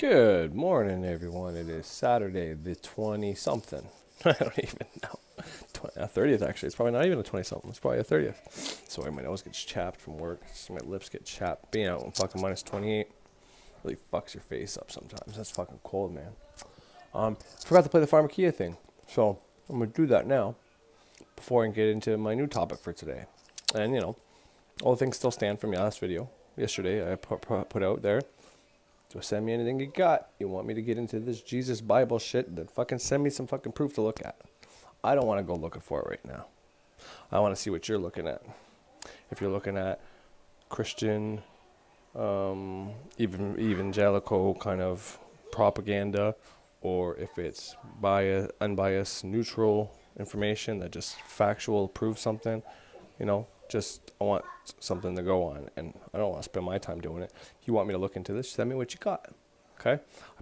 Good morning, everyone. It is Saturday, the 20-something. I don't even know. 30th, actually. It's probably not even a 20-something. It's probably a 30th. Sorry, my nose gets chapped from work. So my lips get chapped. Being out when fucking minus 28 really fucks your face up sometimes. That's fucking cold, man. Forgot to play the Pharmakia thing. So I'm going to do that now before I get into my new topic for today. And, all the things still stand from my last video. Yesterday, I put out there. So send me anything you got. You want me to get into this Jesus Bible shit, then fucking send me some fucking proof to look at. I don't want to go looking for it right now. I want to see what you're looking at. If you're looking at Christian, even evangelical kind of propaganda, or if it's unbiased, neutral information that just factual proves something, I want something to go on, and I don't want to spend my time doing it. If you want me to look into this, send me what you got, okay? I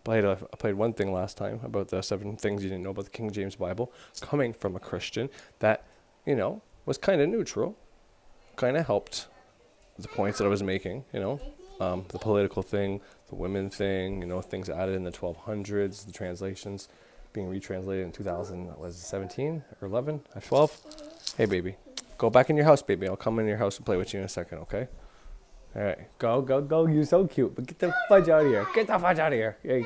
played one thing last time about the 7 things you didn't know about the King James Bible, coming from a Christian that, was kind of neutral, kind of helped the points that I was making, the political thing, the women thing, things added in the 1200s, the translations being retranslated in 2017 or 11, 12. Hey, baby. Go back in your house, baby. I'll come in your house and play with you in a second, okay? All right. Go. You're so cute. But get the fudge out of here. Get the fudge out of here. Hey.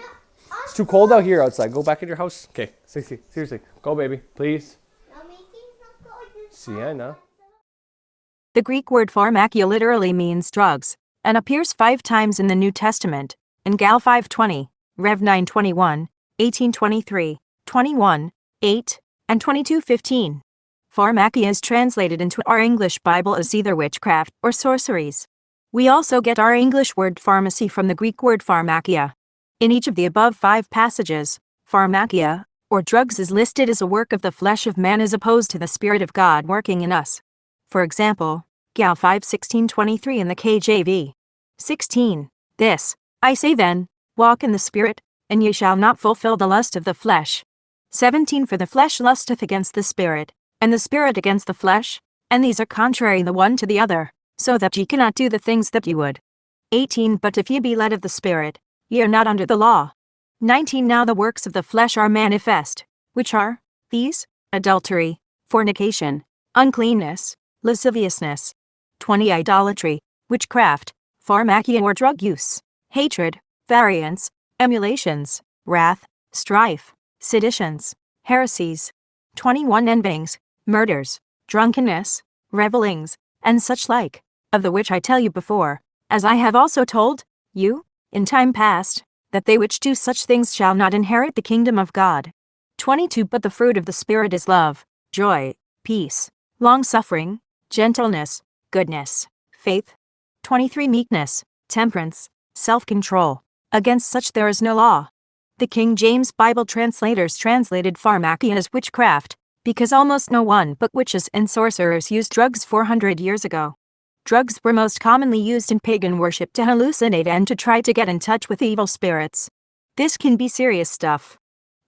It's too cold out here outside. Go back in your house. Okay. Seriously. Go, baby. Please. Sienna. The Greek word pharmakia literally means drugs, and appears 5 times in the New Testament, in Gal 5:20, Rev 9:21, 18:23, 21:8, and 22:15. Pharmakia is translated into our English Bible as either witchcraft or sorceries. We also get our English word pharmacy from the Greek word pharmakia. In each of the above 5 passages, pharmakia, or drugs, is listed as a work of the flesh of man as opposed to the Spirit of God working in us. For example, Gal 5:16-23 in the KJV. 16. This, I say then, walk in the Spirit, and ye shall not fulfill the lust of the flesh. 17. For the flesh lusteth against the Spirit, and the Spirit against the flesh, and these are contrary the one to the other, so that ye cannot do the things that ye would. 18. But if ye be led of the Spirit, ye are not under the law. 19. Now the works of the flesh are manifest, which are, these, adultery, fornication, uncleanness, lasciviousness. 20. Idolatry, witchcraft, pharmakia or drug use, hatred, variance, emulations, wrath, strife, seditions, heresies. 21. Envyings, murders, drunkenness, revellings, and such like, of the which I tell you before, as I have also told you, in time past, that they which do such things shall not inherit the kingdom of God. 22. But the fruit of the Spirit is love, joy, peace, long-suffering, gentleness, goodness, faith. 23. Meekness, temperance, self-control. Against such there is no law. The King James Bible translators translated pharmakia as witchcraft, because almost no one but witches and sorcerers used drugs 400 years ago. Drugs were most commonly used in pagan worship to hallucinate and to try to get in touch with evil spirits. This can be serious stuff.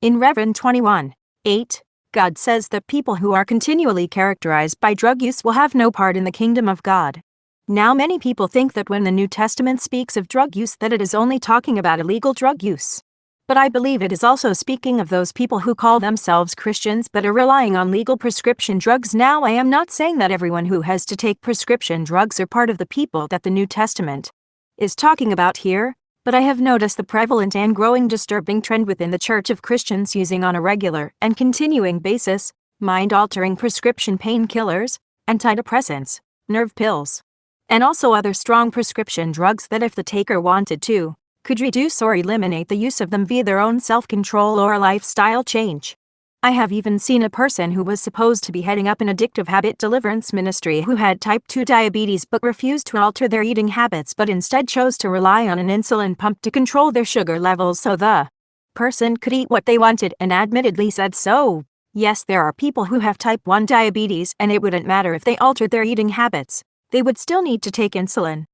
In Rev 21:8, God says that people who are continually characterized by drug use will have no part in the kingdom of God. Now many people think that when the New Testament speaks of drug use that it is only talking about illegal drug use. But I believe it is also speaking of those people who call themselves Christians but are relying on legal prescription drugs. Now I am not saying that everyone who has to take prescription drugs are part of the people that the New Testament is talking about here, but I have noticed the prevalent and growing disturbing trend within the Church of Christians using on a regular and continuing basis mind-altering prescription painkillers, antidepressants, nerve pills, and also other strong prescription drugs that if the taker wanted to, could reduce or eliminate the use of them via their own self-control or a lifestyle change. I have even seen a person who was supposed to be heading up an addictive habit deliverance ministry who had type 2 diabetes but refused to alter their eating habits but instead chose to rely on an insulin pump to control their sugar levels so the person could eat what they wanted and admittedly said so. Yes, there are people who have type 1 diabetes and it wouldn't matter if they altered their eating habits, they would still need to take insulin.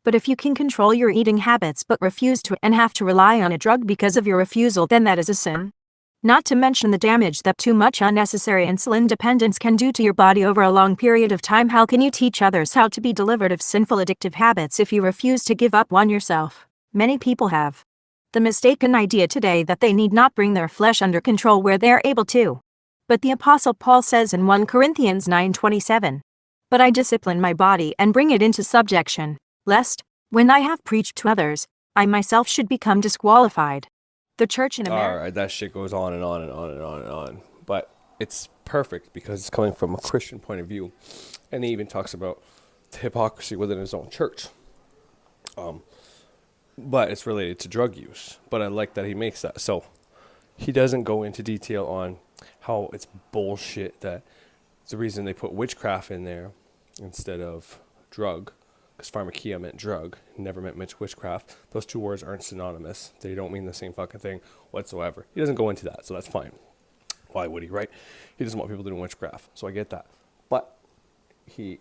But if you can control your eating habits but refuse to and have to rely on a drug because of your refusal, then that is a sin. Not to mention the damage that too much unnecessary insulin dependence can do to your body over a long period of time. How can you teach others how to be delivered of sinful addictive habits if you refuse to give up one yourself? Many people have the mistaken idea today that they need not bring their flesh under control where they are able to. But the Apostle Paul says in 1 Corinthians 9:27, "But I discipline my body and bring it into subjection, lest, when I have preached to others, I myself should become disqualified." The church in America... Alright, that shit goes on and on and on and on and on. But it's perfect because it's coming from a Christian point of view. And he even talks about the hypocrisy within his own church. But it's related to drug use. But I like that he makes that. So he doesn't go into detail on how it's bullshit that the reason they put witchcraft in there instead of drug, because pharmakia meant drug, never meant witchcraft. Those two words aren't synonymous. They don't mean the same fucking thing whatsoever. He doesn't go into that, so that's fine. Why would he, right? He doesn't want people doing witchcraft, so I get that. But he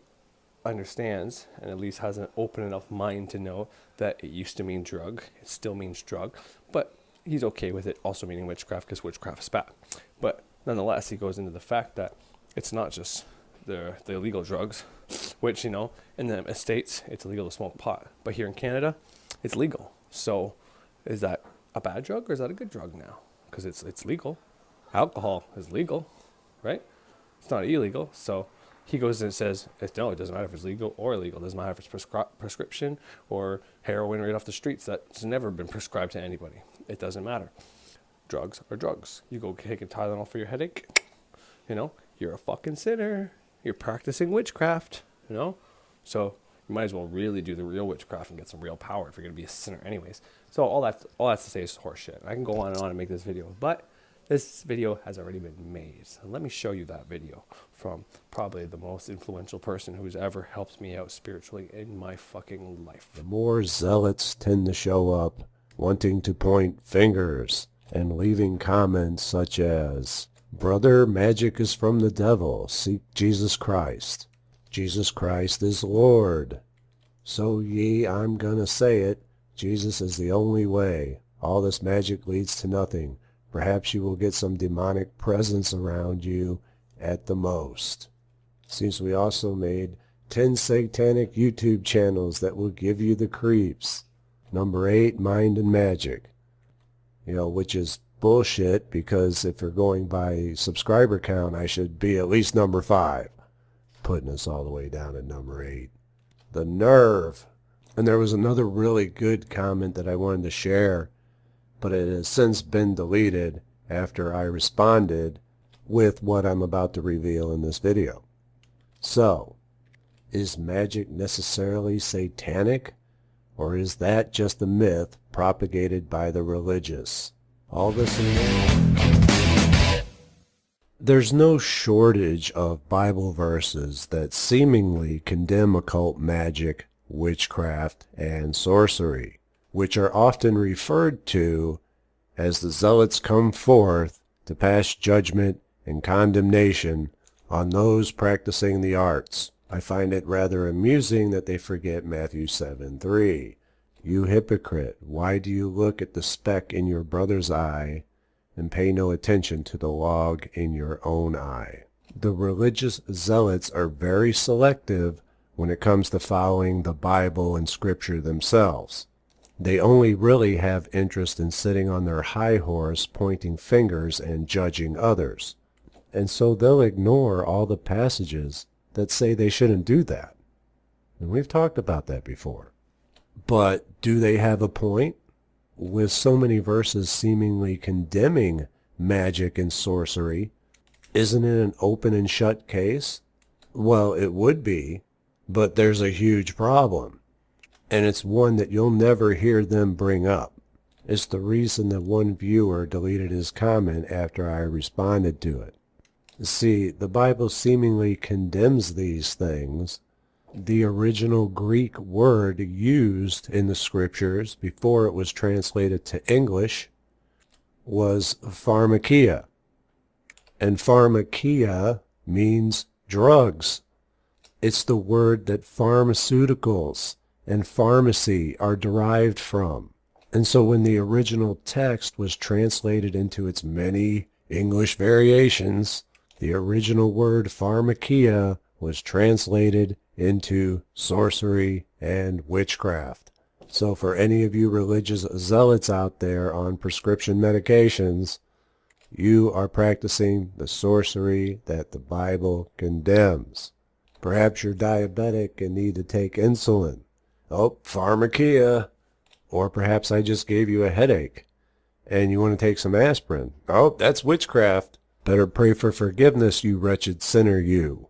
understands and at least has an open enough mind to know that it used to mean drug. It still means drug, but he's okay with it also meaning witchcraft because witchcraft is bad. But nonetheless, he goes into the fact that it's not just the illegal drugs, which, in the States, it's illegal to smoke pot. But here in Canada, it's legal. So is that a bad drug or is that a good drug now? Because it's legal. Alcohol is legal, right? It's not illegal. So he goes and says, no, it doesn't matter if it's legal or illegal. It doesn't matter if it's prescription or heroin right off the streets. That's never been prescribed to anybody. It doesn't matter. Drugs are drugs. You go take a Tylenol for your headache, you're a fucking sinner. You're practicing witchcraft, So you might as well really do the real witchcraft and get some real power if you're going to be a sinner anyways. So all that's to say is horseshit. I can go on and on and make this video, but this video has already been made. So let me show you that video from probably the most influential person who's ever helped me out spiritually in my fucking life. The more zealots tend to show up wanting to point fingers and leaving comments such as, "Brother, magic is from the devil. Seek Jesus Christ. Jesus Christ is Lord. So ye, I'm gonna say it, Jesus is the only way. All this magic leads to nothing. Perhaps you will get some demonic presence around you at the most." Seems we also made 10 satanic YouTube channels that will give you the creeps. Number 8, Mind and Magic. Which is bullshit, because if we're going by subscriber count, I should be at least number 5. Putting us all the way down at number 8. The nerve. And there was another really good comment that I wanted to share, but it has since been deleted after I responded with what I'm about to reveal in this video. So, is magic necessarily satanic? Or is that just a myth propagated by the religious? All this and more. There's no shortage of Bible verses that seemingly condemn occult magic, witchcraft, and sorcery, which are often referred to as the zealots come forth to pass judgment and condemnation on those practicing the arts. I find it rather amusing that they forget Matthew 7:3. "You hypocrite, why do you look at the speck in your brother's eye and pay no attention to the log in your own eye?" The religious zealots are very selective when it comes to following the Bible and Scripture themselves. They only really have interest in sitting on their high horse, pointing fingers and judging others. And so they'll ignore all the passages that say they shouldn't do that. And we've talked about that before. But do they have a point? With so many verses seemingly condemning magic and sorcery, isn't it an open and shut case? Well, it would be, but there's a huge problem. And it's one that you'll never hear them bring up. It's the reason that one viewer deleted his comment after I responded to it. See, the Bible seemingly condemns these things. The original Greek word used in the Scriptures before it was translated to English was Pharmakia. And Pharmakia means drugs. It's the word that pharmaceuticals and pharmacy are derived from. And so when the original text was translated into its many English variations, the original word Pharmakia was translated into sorcery and witchcraft. So for any of you religious zealots out there on prescription medications, you are practicing the sorcery that the Bible condemns. Perhaps you're diabetic and need to take insulin. Oh, Pharmakia. Or perhaps I just gave you a headache and you want to take some aspirin. Oh, that's witchcraft. Better pray for forgiveness, you wretched sinner, you.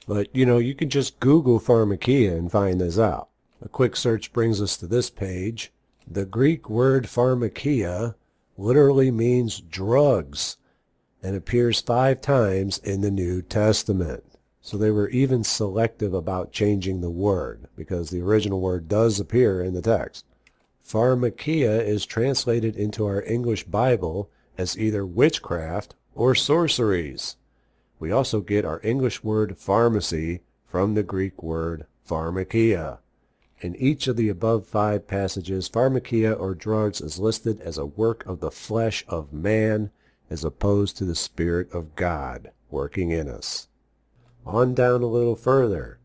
But, you can just Google Pharmakia and find this out. A quick search brings us to this page. The Greek word Pharmakia literally means drugs and appears 5 times in the New Testament. So they were even selective about changing the word because the original word does appear in the text. Pharmakia is translated into our English Bible as either witchcraft or sorceries. We also get our English word pharmacy from the Greek word pharmakia. In each of the above 5 passages, pharmakia or drugs is listed as a work of the flesh of man as opposed to the Spirit of God working in us. On down a little further.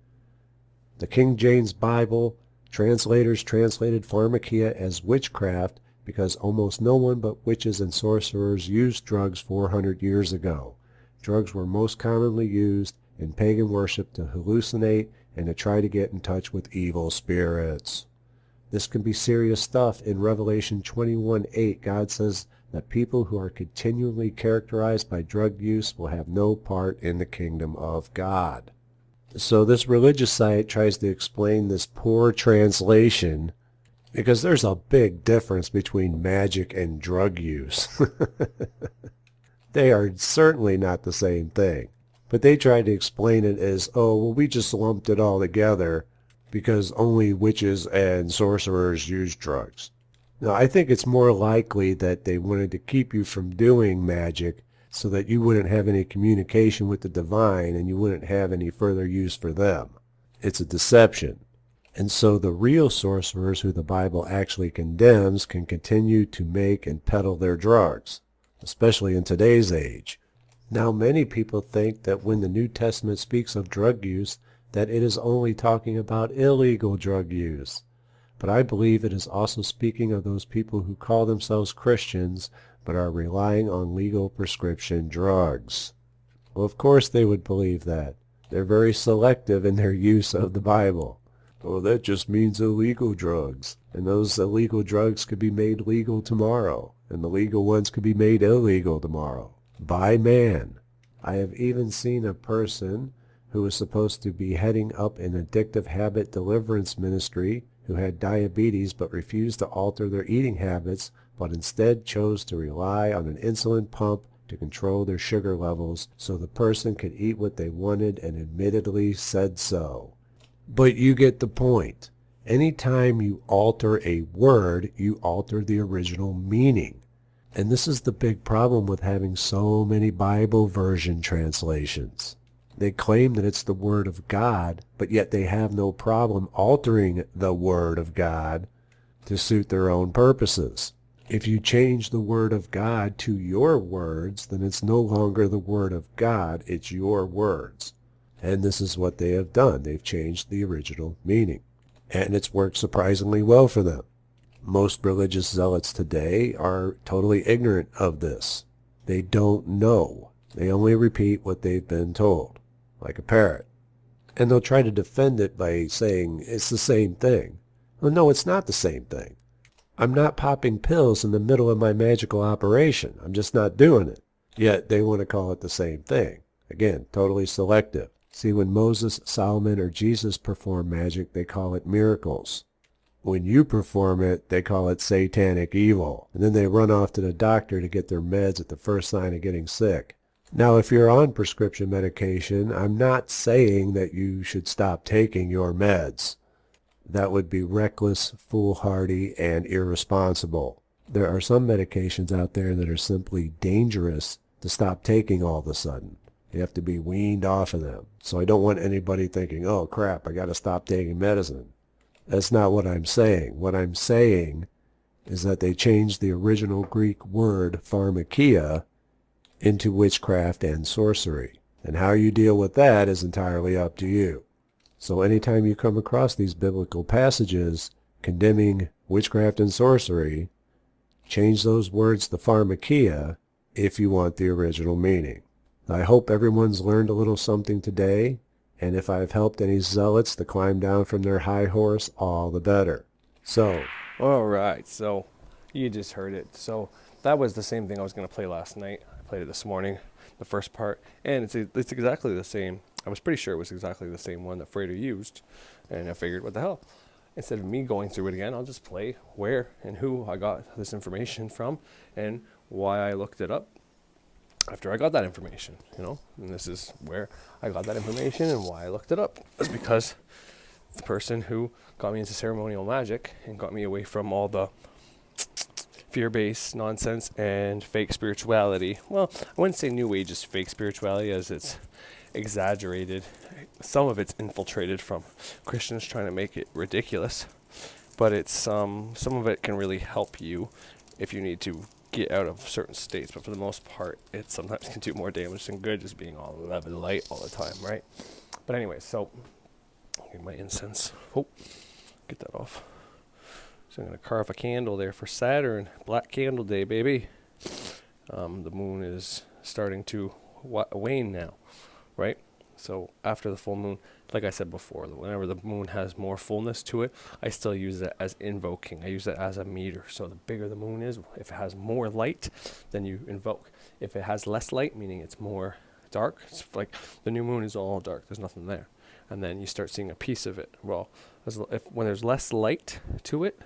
The King James Bible translators translated pharmakia as witchcraft because almost no one but witches and sorcerers used drugs 400 years ago. Drugs were most commonly used in pagan worship to hallucinate and to try to get in touch with evil spirits. This can be serious stuff. In Revelation 21:8, God says that people who are continually characterized by drug use will have no part in the kingdom of God. So this religious site tries to explain this poor translation because there's a big difference between magic and drug use. They are certainly not the same thing. But they tried to explain it as, oh, well, we just lumped it all together because only witches and sorcerers use drugs. Now, I think it's more likely that they wanted to keep you from doing magic so that you wouldn't have any communication with the divine and you wouldn't have any further use for them. It's a deception. And so the real sorcerers who the Bible actually condemns can continue to make and peddle their drugs, especially in today's age. Now, many people think that when the New Testament speaks of drug use, that it is only talking about illegal drug use. But I believe it is also speaking of those people who call themselves Christians but are relying on legal prescription drugs. Well, of course they would believe that. They're very selective in their use of the Bible. Oh, that just means illegal drugs. And those illegal drugs could be made legal tomorrow, and the legal ones could be made illegal tomorrow. By man. I have even seen a person who was supposed to be heading up an addictive habit deliverance ministry who had diabetes but refused to alter their eating habits but instead chose to rely on an insulin pump to control their sugar levels so the person could eat what they wanted and admittedly said so. But you get the point. Anytime you alter a word, you alter the original meaning. And this is the big problem with having so many Bible version translations. They claim that it's the Word of God, but yet they have no problem altering the Word of God to suit their own purposes. If you change the Word of God to your words, then it's no longer the Word of God, it's your words. And this is what they have done. They've changed the original meaning. And it's worked surprisingly well for them. Most religious zealots today are totally ignorant of this. They don't know. They only repeat what they've been told, like a parrot. And they'll try to defend it by saying it's the same thing. Well, no, it's not the same thing. I'm not popping pills in the middle of my magical operation. I'm just not doing it. Yet they want to call it the same thing. Again, totally selective. See, when Moses, Solomon, or Jesus perform magic, they call it miracles. When you perform it, they call it satanic evil. And then they run off to the doctor to get their meds at the first sign of getting sick. Now, if you're on prescription medication, I'm not saying that you should stop taking your meds. That would be reckless, foolhardy, and irresponsible. There are some medications out there that are simply dangerous to stop taking all of a sudden. You have to be weaned off of them. So I don't want anybody thinking, oh crap, I got to stop taking medicine. That's not what I'm saying. What I'm saying is that they changed the original Greek word pharmakia into witchcraft and sorcery. And how you deal with that is entirely up to you. So anytime you come across these biblical passages, condemning witchcraft and sorcery, change those words to Pharmakia if you want the original meaning. I hope everyone's learned a little something today, and if I've helped any zealots to climb down from their high horse, all the better. So, All right, so you just heard it. So that was the same thing I was going to play last night. I played it this morning, the first part, and it's exactly the same. I was pretty sure it was exactly the same one that Frater used, and I figured, what the hell? Instead of me going through it again, I'll just play where and who I got this information from and why I looked it up after I got that information, And this is where I got that information and why I looked it up. It's because the person who got me into ceremonial magic and got me away from all the fear-based nonsense and fake spirituality. Well, I wouldn't say New Age is fake spirituality, as it's exaggerated. Some of it's infiltrated from Christians trying to make it ridiculous, but it's some of it can really help you if you need to get out of certain states. But for the most part, it sometimes can do more damage than good, just being all love and light all the time, right? But anyway, so get my incense. Oh, get that off. So I'm going to carve a candle there for Saturn. Black Candle Day, baby. The moon is starting to wane now, right? So after the full moon, like I said before, whenever the moon has more fullness to it, I still use it as invoking. I use it as a meter. So the bigger the moon is, if it has more light, then you invoke. If it has less light, meaning it's more dark, it's like the new moon is all dark. There's nothing there. And then you start seeing a piece of it. Well, when there's less light to it,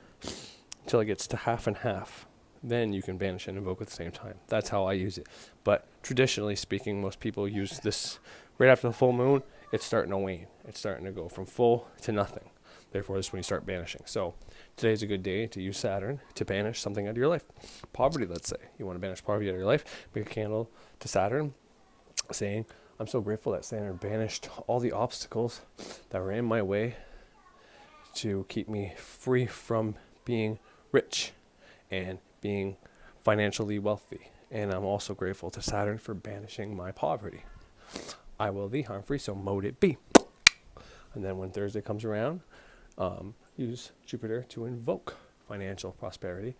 until it gets to half and half, then you can banish and invoke at the same time. That's how I use it. But traditionally speaking, most people use this right after the full moon. It's starting to wane. It's starting to go from full to nothing. Therefore, this is when you start banishing. So today's a good day to use Saturn to banish something out of your life. Poverty, let's say. You want to banish poverty out of your life. Make a candle to Saturn saying, I'm so grateful that Saturn banished all the obstacles that were in my way to keep me free from being rich and being financially wealthy. And I'm also grateful to Saturn for banishing my poverty. I will thee harm free, so mote it be. And then when Thursday comes around, use Jupiter to invoke financial prosperity,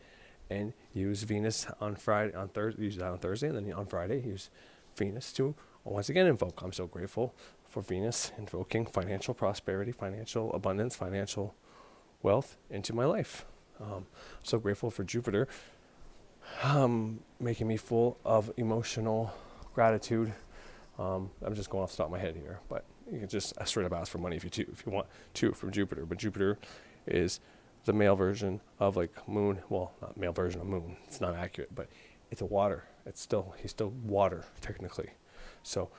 and use Venus on Friday, use that on Thursday, and then on Friday use Venus to once again invoke. I'm so grateful for Venus invoking financial prosperity, financial abundance, financial wealth into my life. So grateful for Jupiter making me full of emotional gratitude. I'm just going off the top of my head here, but you can just straight up ask for money if you want to from Jupiter. But Jupiter is the male version of like moon. Well, not male version of moon. It's not accurate, but it's a water. He's still water technically. So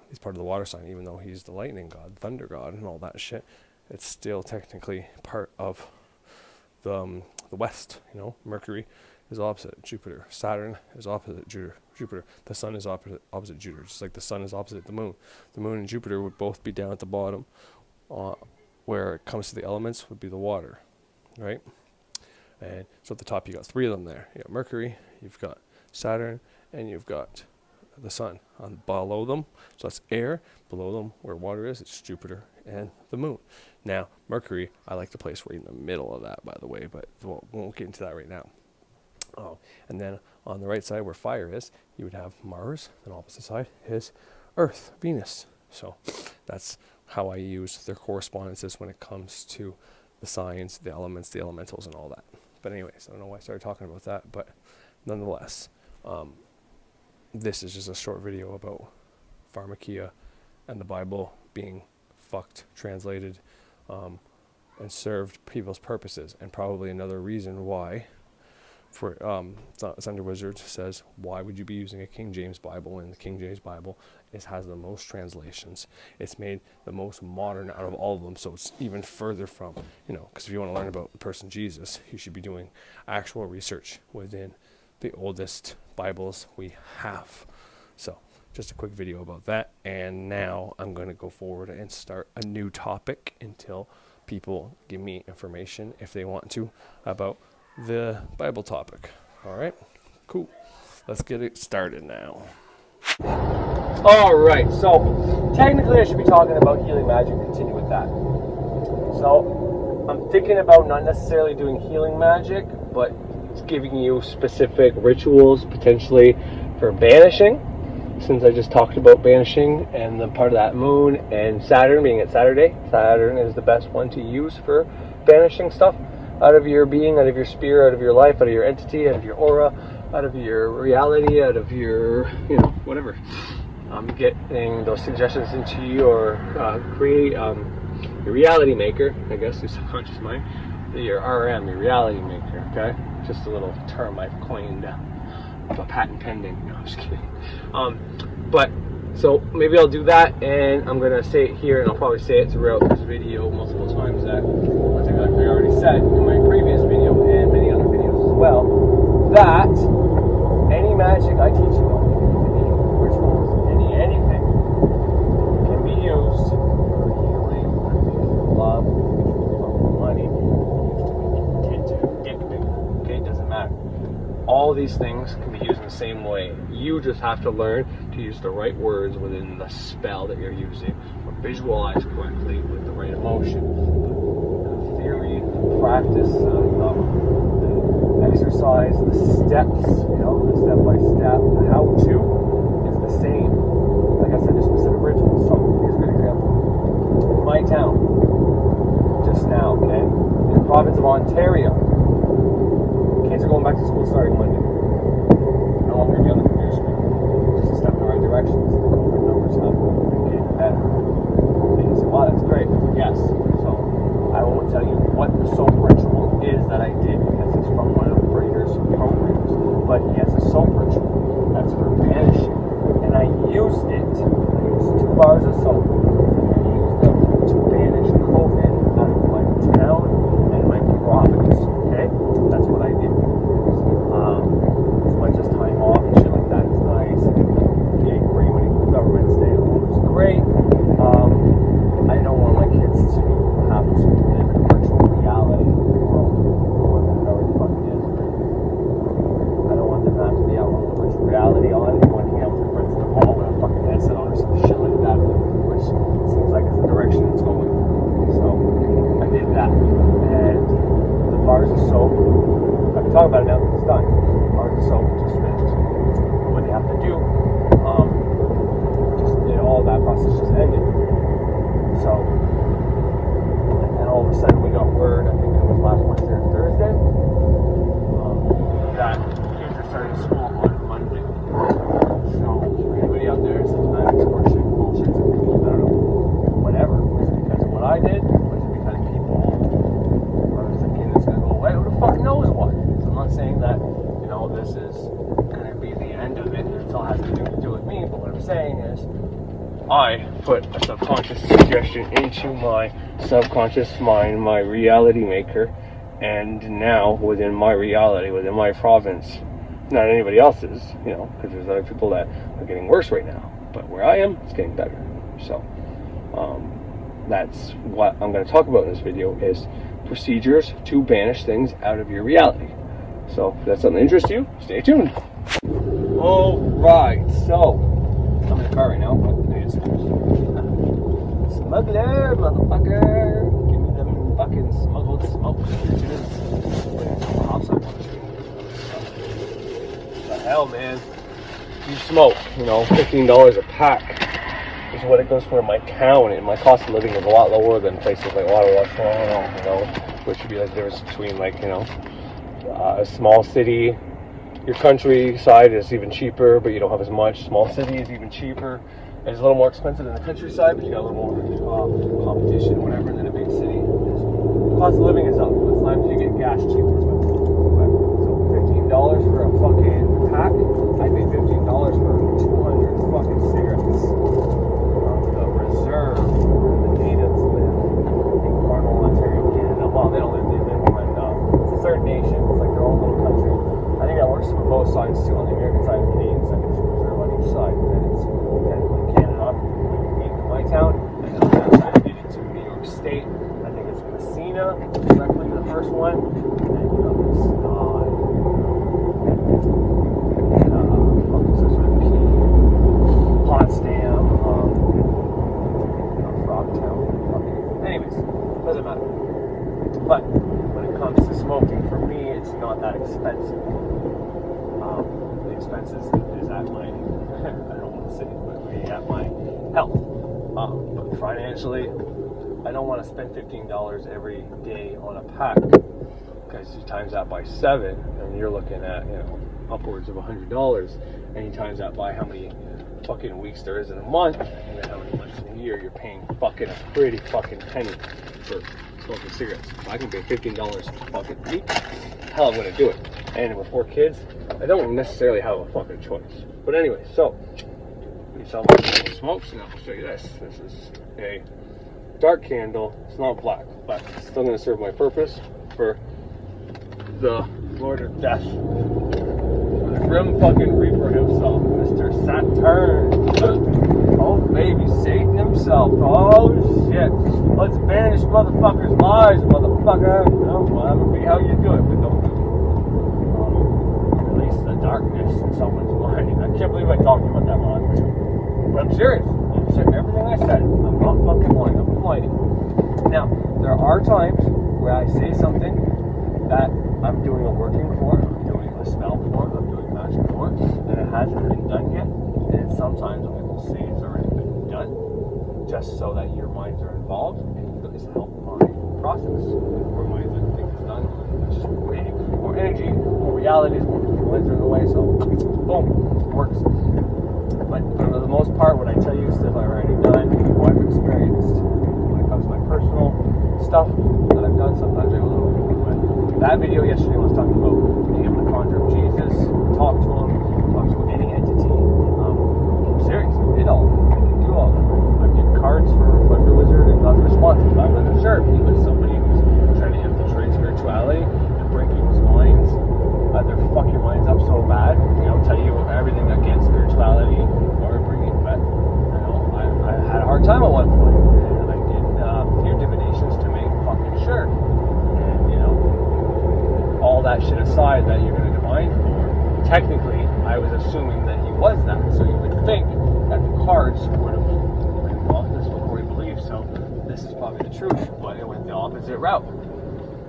he's part of the water sign, even though he's the lightning god, thunder god, and all that shit. It's still technically part of the West. Mercury is opposite Jupiter. Saturn is opposite Jupiter. The sun is opposite Jupiter, just like the sun is opposite the moon. The moon and Jupiter would both be down at the bottom. Where it comes to the elements would be the water, right? And so at the top you got three of them there. You got Mercury, you've got Saturn, and you've got the sun on below them. So that's air. Below them, where water is, it's Jupiter and the moon. Now, Mercury, I like to place right in the middle of that, by the way, but we won't get into that right now. And then on the right side where fire is, you would have Mars. And opposite side is Earth, Venus. So that's how I use their correspondences when it comes to the signs, the elements, the elementals, and all that. But anyways, I don't know why I started talking about that, but nonetheless, this is just a short video about Pharmakia and the Bible being fucked, translated, and served people's purposes. And probably another reason why, for Thunder Wizard says, why would you be using a King James Bible when the King James Bible has the most translations? It's made the most modern out of all of them, so it's even further from, because if you want to learn about the person Jesus, you should be doing actual research within the oldest Bibles we have. So just a quick video about that, and now I'm going to go forward and start a new topic until people give me information, if they want to, about the Bible topic. All right, cool. Let's get it started now. All right, so technically I should be talking about healing magic. Continue with that. So I'm thinking about not necessarily doing healing magic, but giving you specific rituals potentially for banishing, since I just talked about banishing and the part of that moon and Saturn being at Saturday. Saturn is the best one to use for banishing stuff out of your being, out of your spirit, out of your life, out of your entity, out of your aura, out of your reality, out of your, whatever. Getting those suggestions into your create your reality maker, I guess, your subconscious mind, your RM, your reality maker, okay? Just a little term I've coined, patent pending. No, I'm just kidding. But so maybe I'll do that, and I'm gonna say it here, and I'll probably say it throughout this video multiple times. That one thing I already said in my previous video and many other videos as well, that any magic I teach you on, any rituals, anything can be used for healing, for love, for money, to dick bigger. Okay, it doesn't matter. All these things can be used in the same way. You just have to learn to use the right words within the spell that you're using, or visualize correctly with the right emotion. The theory, the practice, the exercise, the steps, the step by step, the how-to is the same. Like I said, there's specific rituals. So here's a good example. In my town, just now, okay, in the province of Ontario, kids are going back to school starting Monday. No longer be on the computer screen. Just a step in the right direction. The COVID numbers have been getting better. And you say, wow, that's great. Yes. So I won't tell you what the soap ritual is that I did, because it's from one of the breeders' programs. But he has a soap ritual that's for banishing. And I used it. I used 2 bars of soap. And I used them to banish COVID out of my town and my province. Okay? That's what I did. As much as time off and shit like that is nice. And getting free money from the government, stay at home is great. I don't want my kids to have to live in virtual reality in the world, more than it already fucking is. I don't want them to have to be out on the virtual reality on and going to hang out with their friends in the mall with a fucking headset on or some shit like that, which seems like it's the direction it's going. So I did that. And the bars of soap, I can talk about it now because it's done. Bars of soap just finished. What they have to do, all that process just ended. So, and then all of a sudden we got word, I think it was last Wednesday or Thursday, that kids are starting school on Monday. So, for anybody out there says magic or shit, bullshit, I don't know, whatever. Was it because of what I did? Was it because people are thinking it's going to go away? Who the fuck knows what? So I'm not saying that, this is going to be the end of it, and it all has to do with me, but what I'm saying is, I put a subconscious suggestion into my subconscious mind, my reality maker, and now within my reality, within my province, not anybody else's, because there's other people that are getting worse right now. But where I am, it's getting better. So that's what I'm going to talk about in this video, is procedures to banish things out of your reality. So if that's something that interests you, stay tuned. Alright, so I'm in the car right now, but smuggler, motherfucker, give me them fucking smuggled smoke, bitches. Cops up on the street. What the hell, man? You smoke, $15 a pack is what it goes for in my town, and my cost of living is a lot lower than places like Ottawa, Toronto, which would be like the difference between a small city. Your countryside is even cheaper, but you don't have as much. Small city is even cheaper. It's a little more expensive than the countryside, but you got a little more competition, whatever. And then a big city, the cost of living is up. It's time you get gas cheaper. So $15 for a fucking pack. I pay $15 for 200 fucking cigarettes. The reserve where the natives live in Cornwall, Ontario, Canada. Well, they don't live. They live in it's a third nation. It's like their own little country. I think that works for both sides too. On the American side, the Canadian side, there's a reserve on each side, and then it's technically Canada. In my town, and then on the other side, you get into New York State. I think it's Messina, directly the first one, and then there's Potsdam, Frogtown. Okay. Anyways, doesn't matter. expenses is at my, I don't want to say it, but at my health. But financially, I don't want to spend $15 every day on a pack, because you times that by 7, and you're looking at, upwards of $100, and you times that by how many fucking weeks there is in a month, and then how many months in a year, you're paying fucking a pretty fucking penny for smoking cigarettes. If I can pay $15 a fucking week, hell, I'm gonna do it. And with 4 kids, I don't necessarily have a fucking choice. But anyway, so you saw my smokes, and I'll show you this. This is a dark candle. It's not black, but it's still gonna serve my purpose for the Lord of Death, the grim fucking Reaper himself, Mr. Saturn. Oh baby, Satan himself. Oh shit. Let's banish motherfuckers' lives, motherfucker. Whatever be how you do it, but don't release the darkness in someone's mind. I can't believe I talked about that last video. But I'm serious. Everything I said, I'm not fucking lying. I'm lying. Now, there are times where I say something that I'm doing a working for, I'm doing a spell for, I'm doing magic for, and it hasn't been done yet. And sometimes I will say it's already been done, just so that your minds are involved, and you guys help my process. More minds that think it's done, it's just waiting. More energy, more realities, more minds are in the way, so boom, it works. But for the most part, what I tell you is stuff I've already done, what I've experienced. When it comes to my personal stuff that I've done, sometimes I go a little bit. That video yesterday was talking about being able to conjure up Jesus, talk to any entity. I'm serious, I did all that. I can do all that. I did cards for Thunder Wizard and God's Response. I wasn't sure if he was somebody who's trying to infiltrate spirituality and break people's minds. They're fuck your minds up so bad, tell you everything against spirituality or bring it back. I had a hard time at one point, and I did a few divinations to make fucking sure. All that shit aside that you're going to divine for, technically, I was assuming that he was that. So you would think that the cards would have, well, this is what Corey believes, so this is probably the truth, but it went the opposite route.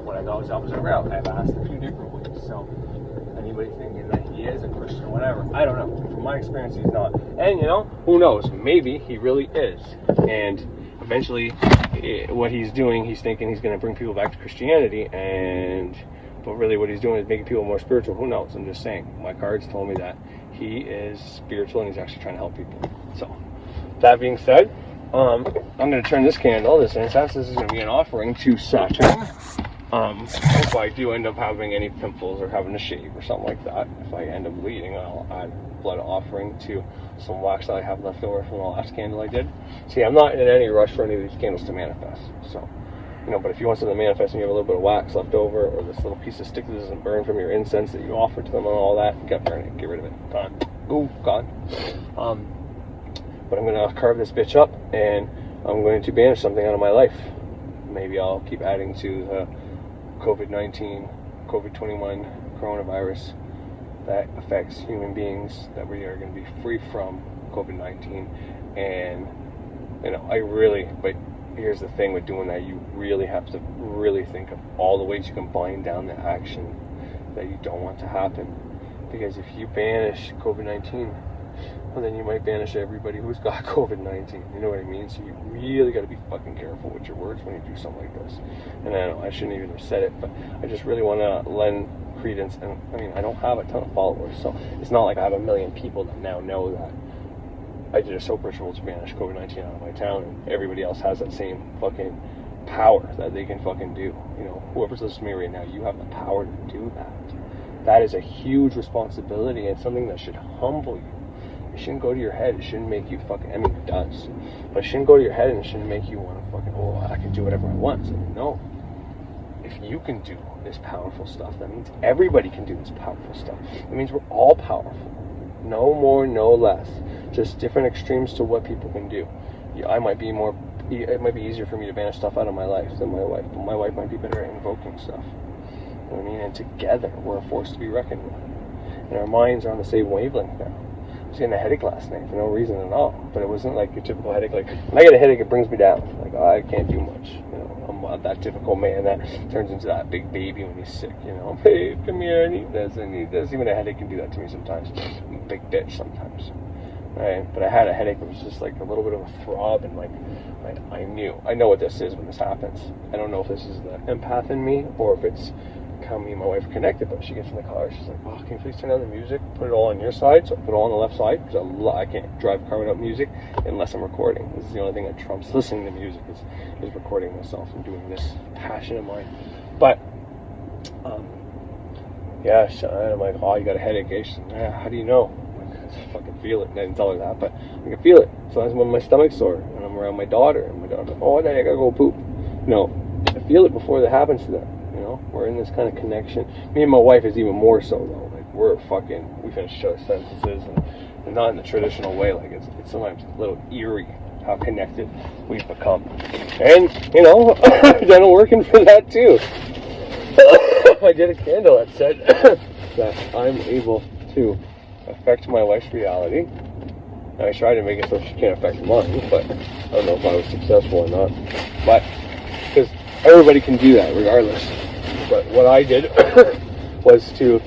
When I thought it was the opposite route, I've asked a few different ways. So anybody thinking that he is a Christian or whatever, I don't know. From my experience, he's not. And, who knows? Maybe he really is. And eventually, what he's doing, he's thinking he's going to bring people back to Christianity, but really what he's doing is making people more spiritual. Who knows? I'm just saying. My cards told me that he is spiritual and he's actually trying to help people. So, that being said, I'm going to turn this candle, this incense. This is going to be an offering to Saturn. If I do end up having any pimples or having to shave or something like that, if I end up bleeding, I'll add blood offering to some wax that I have left over from the last candle I did. See, I'm not in any rush for any of these candles to manifest. So, but if you want something to manifest and you have a little bit of wax left over, or this little piece of stick that doesn't burn from your incense that you offer to them and all that, get burning it, get rid of it, gone. Ooh, gone. But I'm going to carve this bitch up, and I'm going to banish something out of my life. Maybe I'll keep adding to the COVID-19, COVID-21 coronavirus that affects human beings, that we are going to be free from COVID-19. And, but here's the thing with doing that, you really have to really think of all the ways you can bind down the action that you don't want to happen. Because if you banish COVID-19, well, then you might banish everybody who's got COVID-19. You know what I mean? So you really got to be fucking careful with your words when you do something like this. And I know I shouldn't even have said it, but I just really want to lend credence. And I don't have a ton of followers, so it's not like I have a million people that now know that I did a soap ritual to banish COVID-19 out of my town, and everybody else has that same fucking power that they can fucking do. Whoever's listening to me right now, you have the power to do that. That is a huge responsibility and something that should humble you. It shouldn't go to your head. It shouldn't make you fucking, it does. But it shouldn't go to your head, and it shouldn't make you want to fucking, I can do whatever I want. So, no. If you can do this powerful stuff, that means everybody can do this powerful stuff. It means we're all powerful. No more, no less. Just different extremes to what people can do. It might be easier for me to banish stuff out of my life than my wife, but my wife might be better at invoking stuff. You know what I mean? And together, we're a force to be reckoned with. And our minds are on the same wavelength now. was getting a headache last night for no reason at all. But it wasn't like your typical headache. Like, when I get a headache, it brings me down. Like, I can't do much. You know, I'm not that typical man that turns into that big baby when he's sick. You know, babe, come here, I need this, I need this. Even a headache can do that to me sometimes. I'm a big bitch sometimes. Right? But I had a headache. It was just like a little bit of a throb, and like I know what this is when this happens. I don't know if this is the empath in me or if it's how me and my wife are connected. But she gets in the car, she's like, "Oh, can you please turn down the music? Put it all on your side." So I put it all on the left side because I can't drive a car without music unless I'm recording. This is the only thing that trumps listening to music is recording myself and doing this passion of mine. But yeah, I'm like, "Oh, you got a headache, eh?" She's like, "Yeah, how do you know?" I fucking feel it. And I didn't tell her that, but I can feel it. So that's when my stomach's sore and I'm around my daughter, and my daughter's like, "Oh, Daddy, I gotta go poop." No, I feel it before that happens to them. You know, we're in this kind of connection. Me and my wife is even more so though. Like, we can show sentences, and not in the traditional way. Like, it's sometimes a little eerie how connected we've become. And you know, I've done a working for that too. I did a candle that said that I'm able to affect my wife's reality. And I tried to make it so she can't affect mine, but I don't know if I was successful or not. But because everybody can do that regardless. But what I did was to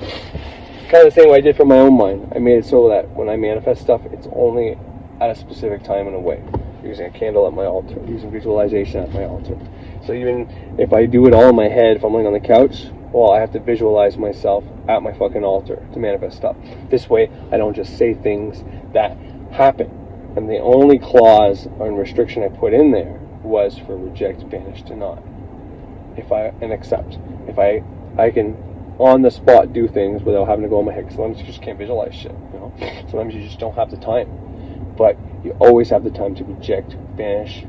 kind of the same way I did for my own mind. I made it so that when I manifest stuff, it's only at a specific time and a way. Using a candle at my altar, using visualization at my altar. So even if I do it all in my head, if I'm laying on the couch, well, I have to visualize myself at my fucking altar to manifest stuff. This way, I don't just say things that happen. And the only clause and restriction I put in there was for reject, banish, deny. And accept. If I can on the spot do things without having to go in my head. Sometimes you just can't visualize shit. You know, sometimes you just don't have the time. But you always have the time to reject, banish,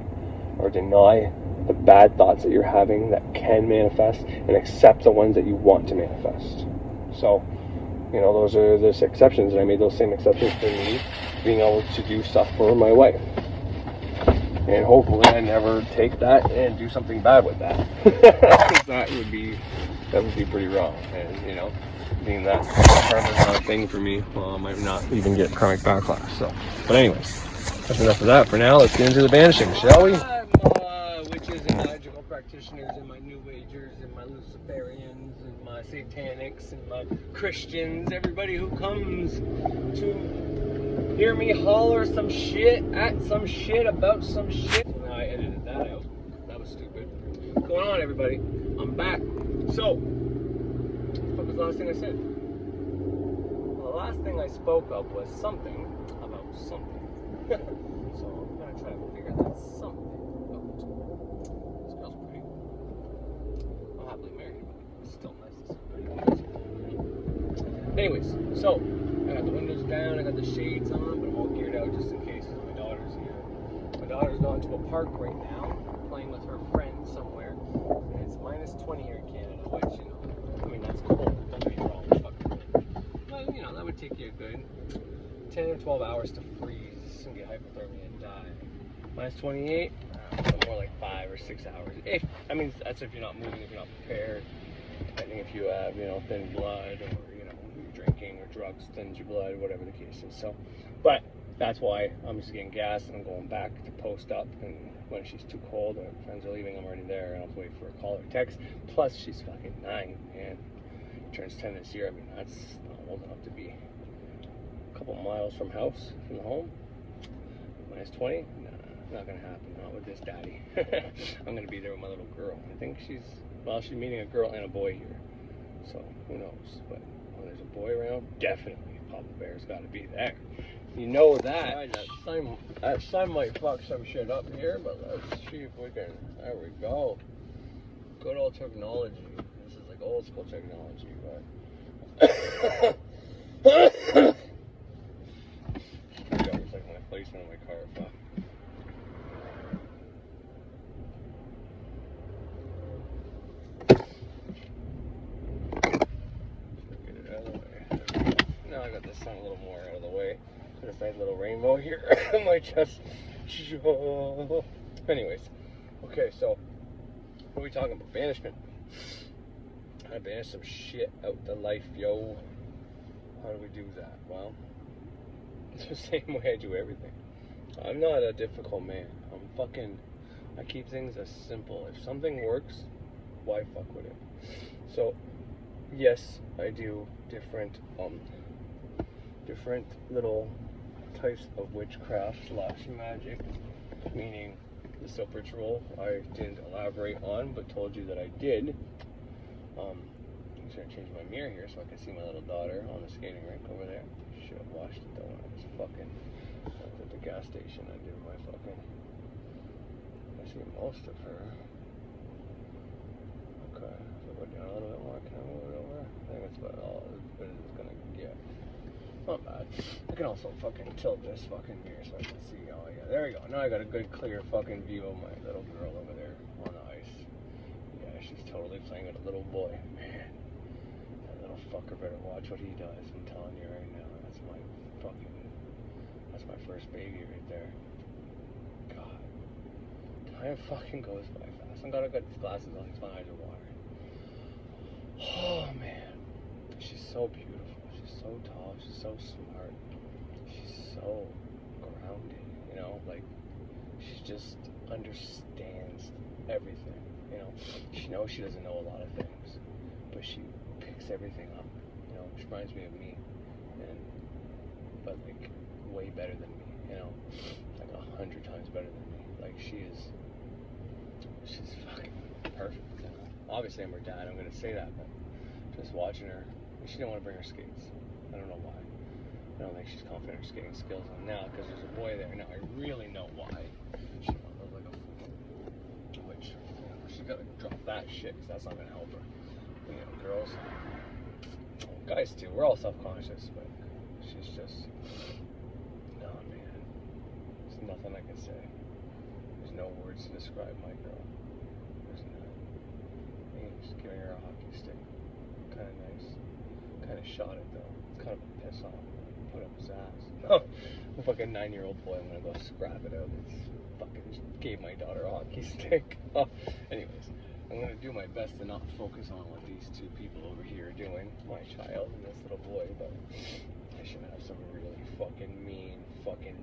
or deny the bad thoughts that you're having that can manifest, and accept the ones that you want to manifest. So, you know, those are the exceptions, and I made those same exceptions for me being able to do stuff for my wife. And hopefully I never take that and do something bad with that. that would be pretty wrong. And, you know, being that karma's not a thing for me, well, I might not even get karmic backlash. So, but anyways, that's enough of that for now. Let's get into the banishing, shall we? Witches and magical practitioners and my New Agers and my Luciferians and my Satanics and my Christians, everybody who comes to hear me holler some shit at some shit about some shit. So now I edited that out. That was stupid. What's going on, everybody? I'm back. So, what was the last thing I said? Well, the last thing I spoke of was something about something. So I'm gonna try to figure that something out. This girl's pretty. I'm happily married, but it's still nice to see pretty. Anyways, so I got the windows down, I got the shades on, but I'm all geared out just in case my daughter's here. My daughter's gone to a park right now, playing with her friend somewhere. And it's minus 20 here in Canada, which, you know, I mean, that's cold. Don't get me wrong, fucking cold. But, you know, that would take you a good 10 or 12 hours to freeze and get hypothermia and die. Minus 28, more like 5 or 6 hours. I mean, that's if you're not moving, if you're not prepared. Depending if you have, you know, thin blood, or, you know, you're drinking or drugs thins your blood, whatever the case is. So, but that's why I'm just getting gas and I'm going back to post up. And when she's too cold or friends are leaving, I'm already there and I'll wait for a call or text. Plus, she's fucking 9 and turns 10 this year. I mean, that's not old enough to be a couple miles from the home. Minus 20? Nah, not gonna happen. Not with this daddy. I'm gonna be there with my little girl. I think she's meeting a girl and a boy here. So, who knows? But when there's a boy around, definitely Papa Bear's gotta be there. You know that. That sun might fuck some shit up here, but let's see if we can. There we go. Good old technology. This is like old school technology, but. That was like my placement on my car. Fuck. Get it out of the way. Now I got this sun a little more out of the way. This nice little rainbow here on my chest. Anyways, okay, so what are we talking about? Banishment. How to banish some shit out the life, yo. How do we do that? Well, It's the same way I do everything. I'm not a difficult man. I keep things as simple. If something works, why fuck with it? So, yes, I do different little types of witchcraft / magic, meaning the soap ritual I didn't elaborate on, but told you that I did. I'm just gonna change my mirror here so I can see my little daughter on the skating rink over there. Should have washed it though when I was at the gas station. I did my I see most of her. Okay, so go down a little bit more. Can I move it over? I think that's about all as good as it's gonna get. Not bad. I can also tilt this mirror so I can see. Oh yeah, there we go. Now I got a good clear view of my little girl over there on the ice. Yeah, she's totally playing with a little boy. Man, that little fucker better watch what he does. I'm telling you right now. That's my first baby right there. God, time goes by fast. I'm glad I got these glasses on. These my eyes are watering. Oh man, she's so beautiful. She's so tall. She's so smart. She's so grounded. She just understands everything. She knows she doesn't know a lot of things, but she picks everything up. She reminds me of me, but way better than me. 100 times better than me. She's fucking perfect. Obviously, I'm her dad. I'm gonna say that, but just watching her, she didn't want to bring her skates. I don't know why. I don't think she's confident in her skating skills. And now, because there's a boy there, now I really know why. She don't look like a fool. Which, she's gotta drop that shit, because that's not gonna help her. Girls, guys too, we're all self-conscious, but she's just, no man, there's nothing I can say. There's no words to describe my girl. There's none. Just giving her a hockey stick. Kind of nice. Kind of shot it though. It's kind of a piss off. Put up his ass. Oh, a fucking 9-year-old boy. I'm gonna go scrap it out. Just gave my daughter a hockey stick. Oh, anyways, I'm gonna do my best to not focus on what these two people over here are doing, my child and this little boy, but I should have some really mean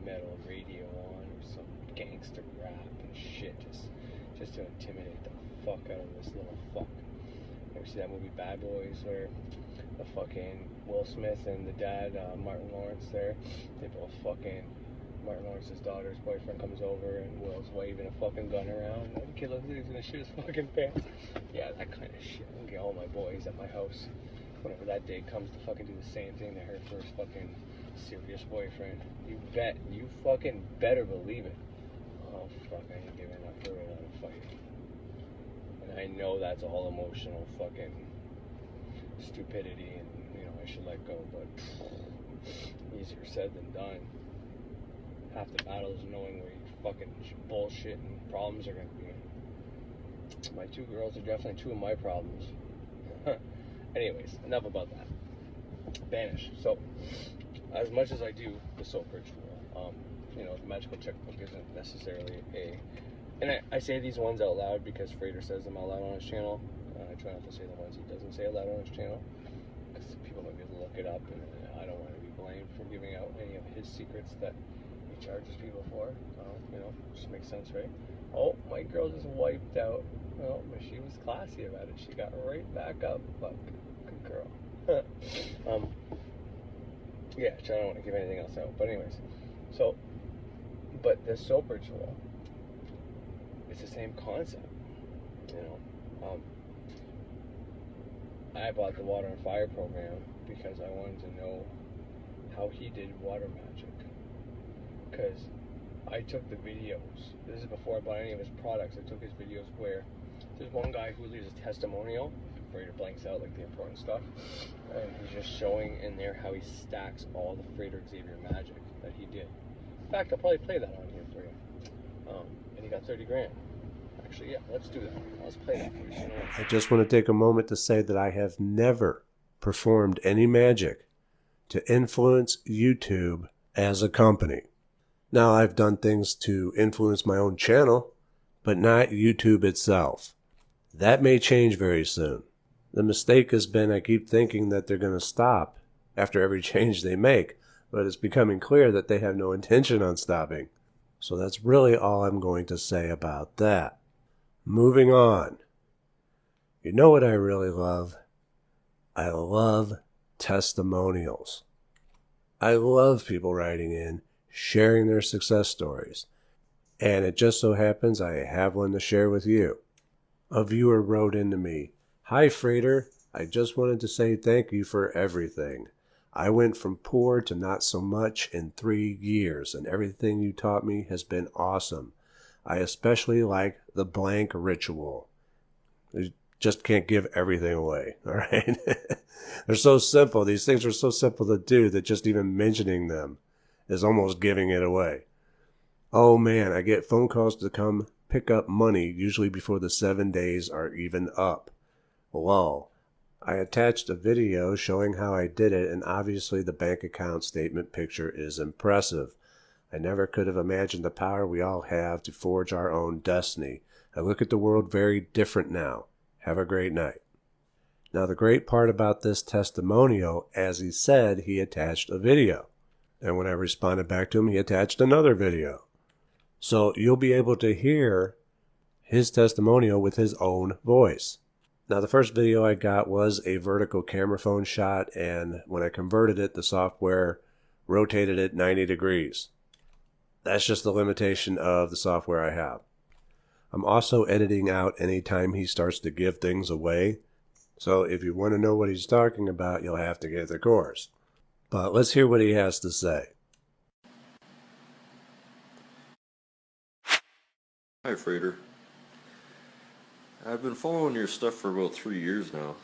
metal radio on, or some gangster rap and shit, just to intimidate the fuck out of this little fuck. Ever see that movie Bad Boys, where the Will Smith and the dad, Martin Lawrence there, they both Martin Lawrence's daughter's boyfriend comes over and Will's waving a gun around, and the kid looks like he's gonna shoot his pants. Yeah, that kind of shit. I'm gonna get all my boys at my house whenever that day comes to do the same thing to her first serious boyfriend. You better believe it. Oh fuck, I ain't giving up for it on a fight. And I know that's all emotional stupidity, and I should let go, but easier said than done. Half the battle is knowing where your bullshit and problems are gonna be. My two girls are definitely two of my problems. Anyways, enough about that. Banish. So, as much as I do the soap ritual, the magical checkbook isn't necessarily and I say these ones out loud because Frater says them out loud on his channel. I try not to say the ones he doesn't say out loud on his channel, because people might be able to look it up, and I don't want to be blamed for giving out any of his secrets that he charges people for. Just makes sense, right? Oh, my girl just wiped out. Well, but she was classy about it. She got right back up. Fuck, good girl. Yeah, I don't want to give anything else out. But anyways, but the soap ritual, it's the same concept. I bought the Water and Fire program because I wanted to know how he did water magic. Because I took the videos. This is before I bought any of his products. I took his videos where there's one guy who leaves a testimonial. Frater blanks out the important stuff, and he's just showing in there how he stacks all the Frater Xavier magic that he did. In fact, I'll probably play that on here for you. And he got 30 grand. Actually, yeah, let's do that. Let's play that for you. I just want to take a moment to say that I have never performed any magic to influence YouTube as a company. Now, I've done things to influence my own channel, but not YouTube itself. That may change very soon. The mistake has been I keep thinking that they're going to stop after every change they make, but it's becoming clear that they have no intention on stopping. So that's really all I'm going to say about that. Moving on. You know what I really love? I love testimonials. I love people writing in, sharing their success stories. And it just so happens I have one to share with you. A viewer wrote into me, "Hi Frater, I just wanted to say thank you for everything. I went from poor to not so much in 3 years, and everything you taught me has been awesome. I especially like the blank ritual." You just can't give everything away, all right? They're so simple. These things are so simple to do that just even mentioning them is almost giving it away. Oh man, I get phone calls to come pick up money, usually before the 7 days are even up. Lol. I attached a video showing how I did it, and obviously the bank account statement picture is impressive. I never could have imagined the power we all have to forge our own destiny. I look at the world very different now. Have a great night. Now the great part about this testimonial, as he said, he attached a video. And when I responded back to him, he attached another video. So you'll be able to hear his testimonial with his own voice. Now the first video I got was a vertical camera phone shot, and when I converted it, the software rotated it 90 degrees. That's just the limitation of the software I have. I'm also editing out anytime he starts to give things away. So if you want to know what he's talking about, you'll have to get the course. But let's hear what he has to say. Hi, Frater. I've been following your stuff for about 3 years now,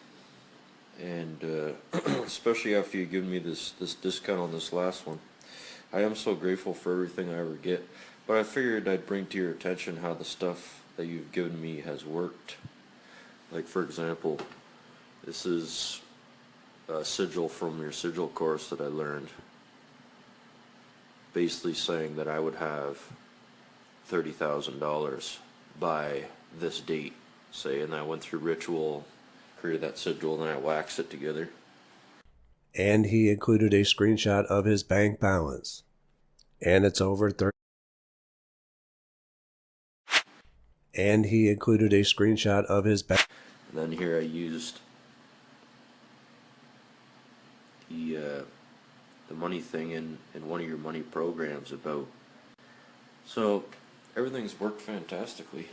and especially after you given me this discount on this last one. I am so grateful for everything I ever get, but I figured I'd bring to your attention how the stuff that you've given me has worked. Like, for example, this is a sigil from your sigil course that I learned, basically saying that I would have $30,000 by this date, say, and I went through ritual, created that sigil, and then I waxed it together. And he included a screenshot of his bank balance. And it's over 30. And he included a screenshot of his bank. And then here I used the money thing in one of your money programs about. So everything's worked fantastically.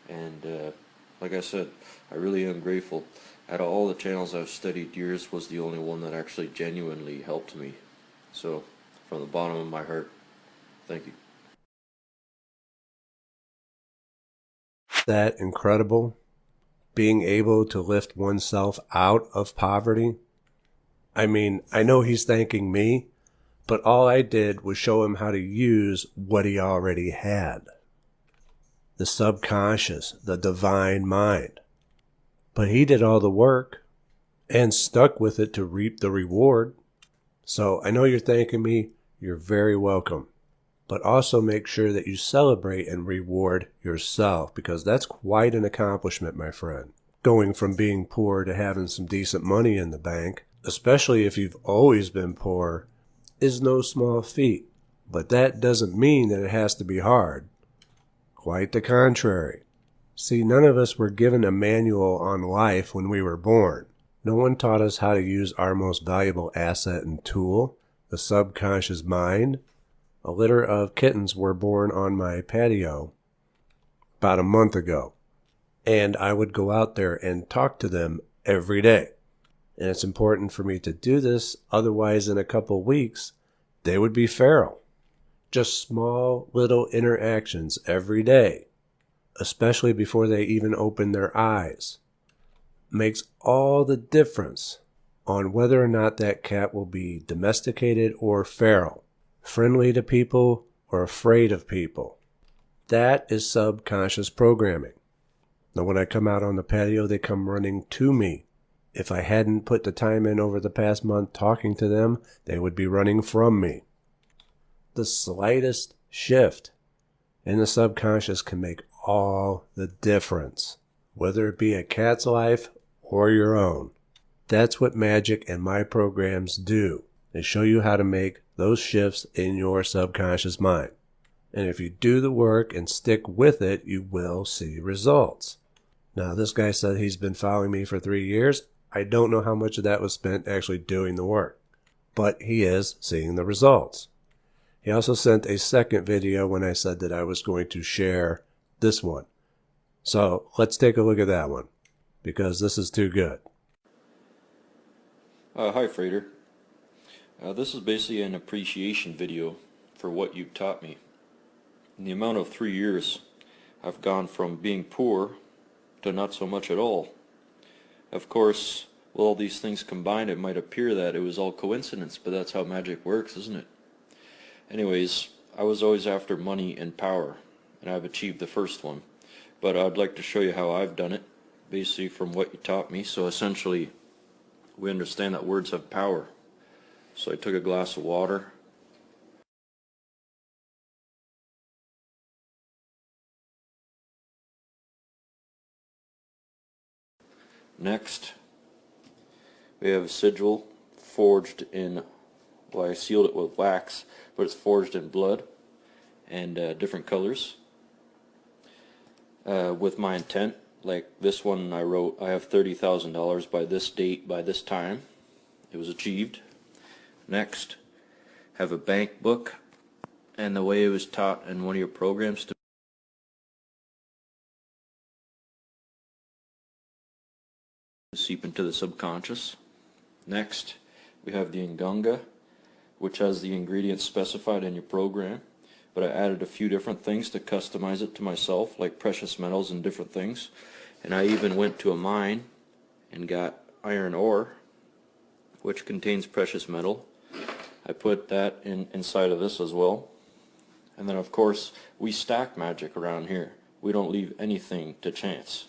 And like I said, I really am grateful. Out of all the channels I've studied, yours was the only one that actually genuinely helped me. So from the bottom of my heart, thank you. That incredible? Being able to lift oneself out of poverty? I mean, I know he's thanking me, but all I did was show him how to use what he already had. The subconscious, the divine mind. But he did all the work and stuck with it to reap the reward. So I know you're thanking me. You're very welcome. But also make sure that you celebrate and reward yourself, because that's quite an accomplishment, my friend. Going from being poor to having some decent money in the bank, especially if you've always been poor, is no small feat. But that doesn't mean that it has to be hard. Quite the contrary. See, none of us were given a manual on life when we were born. No one taught us how to use our most valuable asset and tool, the subconscious mind. A litter of kittens were born on my patio about a month ago, and I would go out there and talk to them every day. And it's important for me to do this, otherwise in a couple weeks, they would be feral. Just small little interactions every day, especially before they even open their eyes, makes all the difference on whether or not that cat will be domesticated or feral, friendly to people or afraid of people. That is subconscious programming. Now when I come out on the patio, they come running to me. If I hadn't put the time in over the past month talking to them, they would be running from me. The slightest shift in the subconscious can make all the difference, whether it be a cat's life or your own. That's what magic and my programs do. They show you how to make those shifts in your subconscious mind. And if you do the work and stick with it, you will see results. Now, this guy said he's been following me for 3 years. I don't know how much of that was spent actually doing the work, but he is seeing the results. He also sent a second video when I said that I was going to share this one. So let's take a look at that one, because this is too good. Hi, Frater. This is basically an appreciation video for what you've taught me. In the amount of 3 years, I've gone from being poor to not so much at all. Of course, with all these things combined, it might appear that it was all coincidence, but that's how magic works, isn't it? Anyways, I was always after money and power, and I've achieved the first one. But I'd like to show you how I've done it, basically from what you taught me. So essentially, we understand that words have power. So I took a glass of water. Next, we have a sigil forged in, well, I sealed it with wax, but it's forged in blood and different colors with my intent. Like this one I wrote, I have $30,000 by this date, by this time. It was achieved. Next, have a bank book, and the way it was taught in one of your programs to seep into the subconscious. Next, we have the Ngunga, which has the ingredients specified in your program, but I added a few different things to customize it to myself, like precious metals and different things. And I even went to a mine and got iron ore, which contains precious metal. I put that inside of this as well. And then of course, we stack magic around here. We don't leave anything to chance.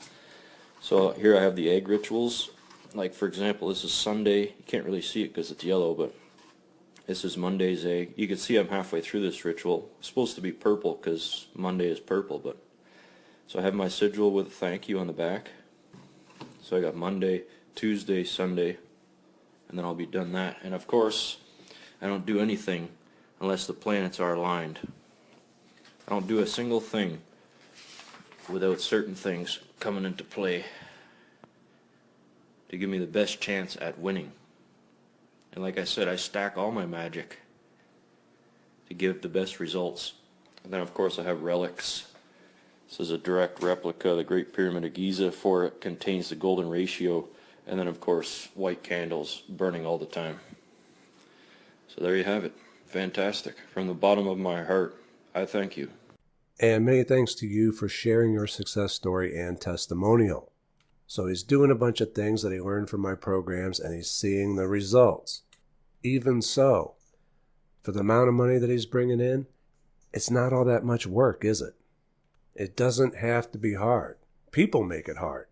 So here I have the egg rituals. Like for example, this is Sunday. You can't really see it because it's yellow, but this is Monday's egg. You can see I'm halfway through this ritual. It's supposed to be purple because Monday is purple, but so I have my sigil with a thank you on the back. So I got Monday, Tuesday, Sunday, and then I'll be done that. And of course, I don't do anything unless the planets are aligned. I don't do a single thing without certain things coming into play to give me the best chance at winning. And like I said, I stack all my magic to give the best results. And then of course I have relics. This is a direct replica of the Great Pyramid of Giza, for it contains the golden ratio, and then of course white candles burning all the time. So there you have it. Fantastic. From the bottom of my heart, I thank you. And many thanks to you for sharing your success story and testimonial. So he's doing a bunch of things that he learned from my programs, and he's seeing the results. Even so, for the amount of money that he's bringing in, it's not all that much work, is it? It doesn't have to be hard. People make it hard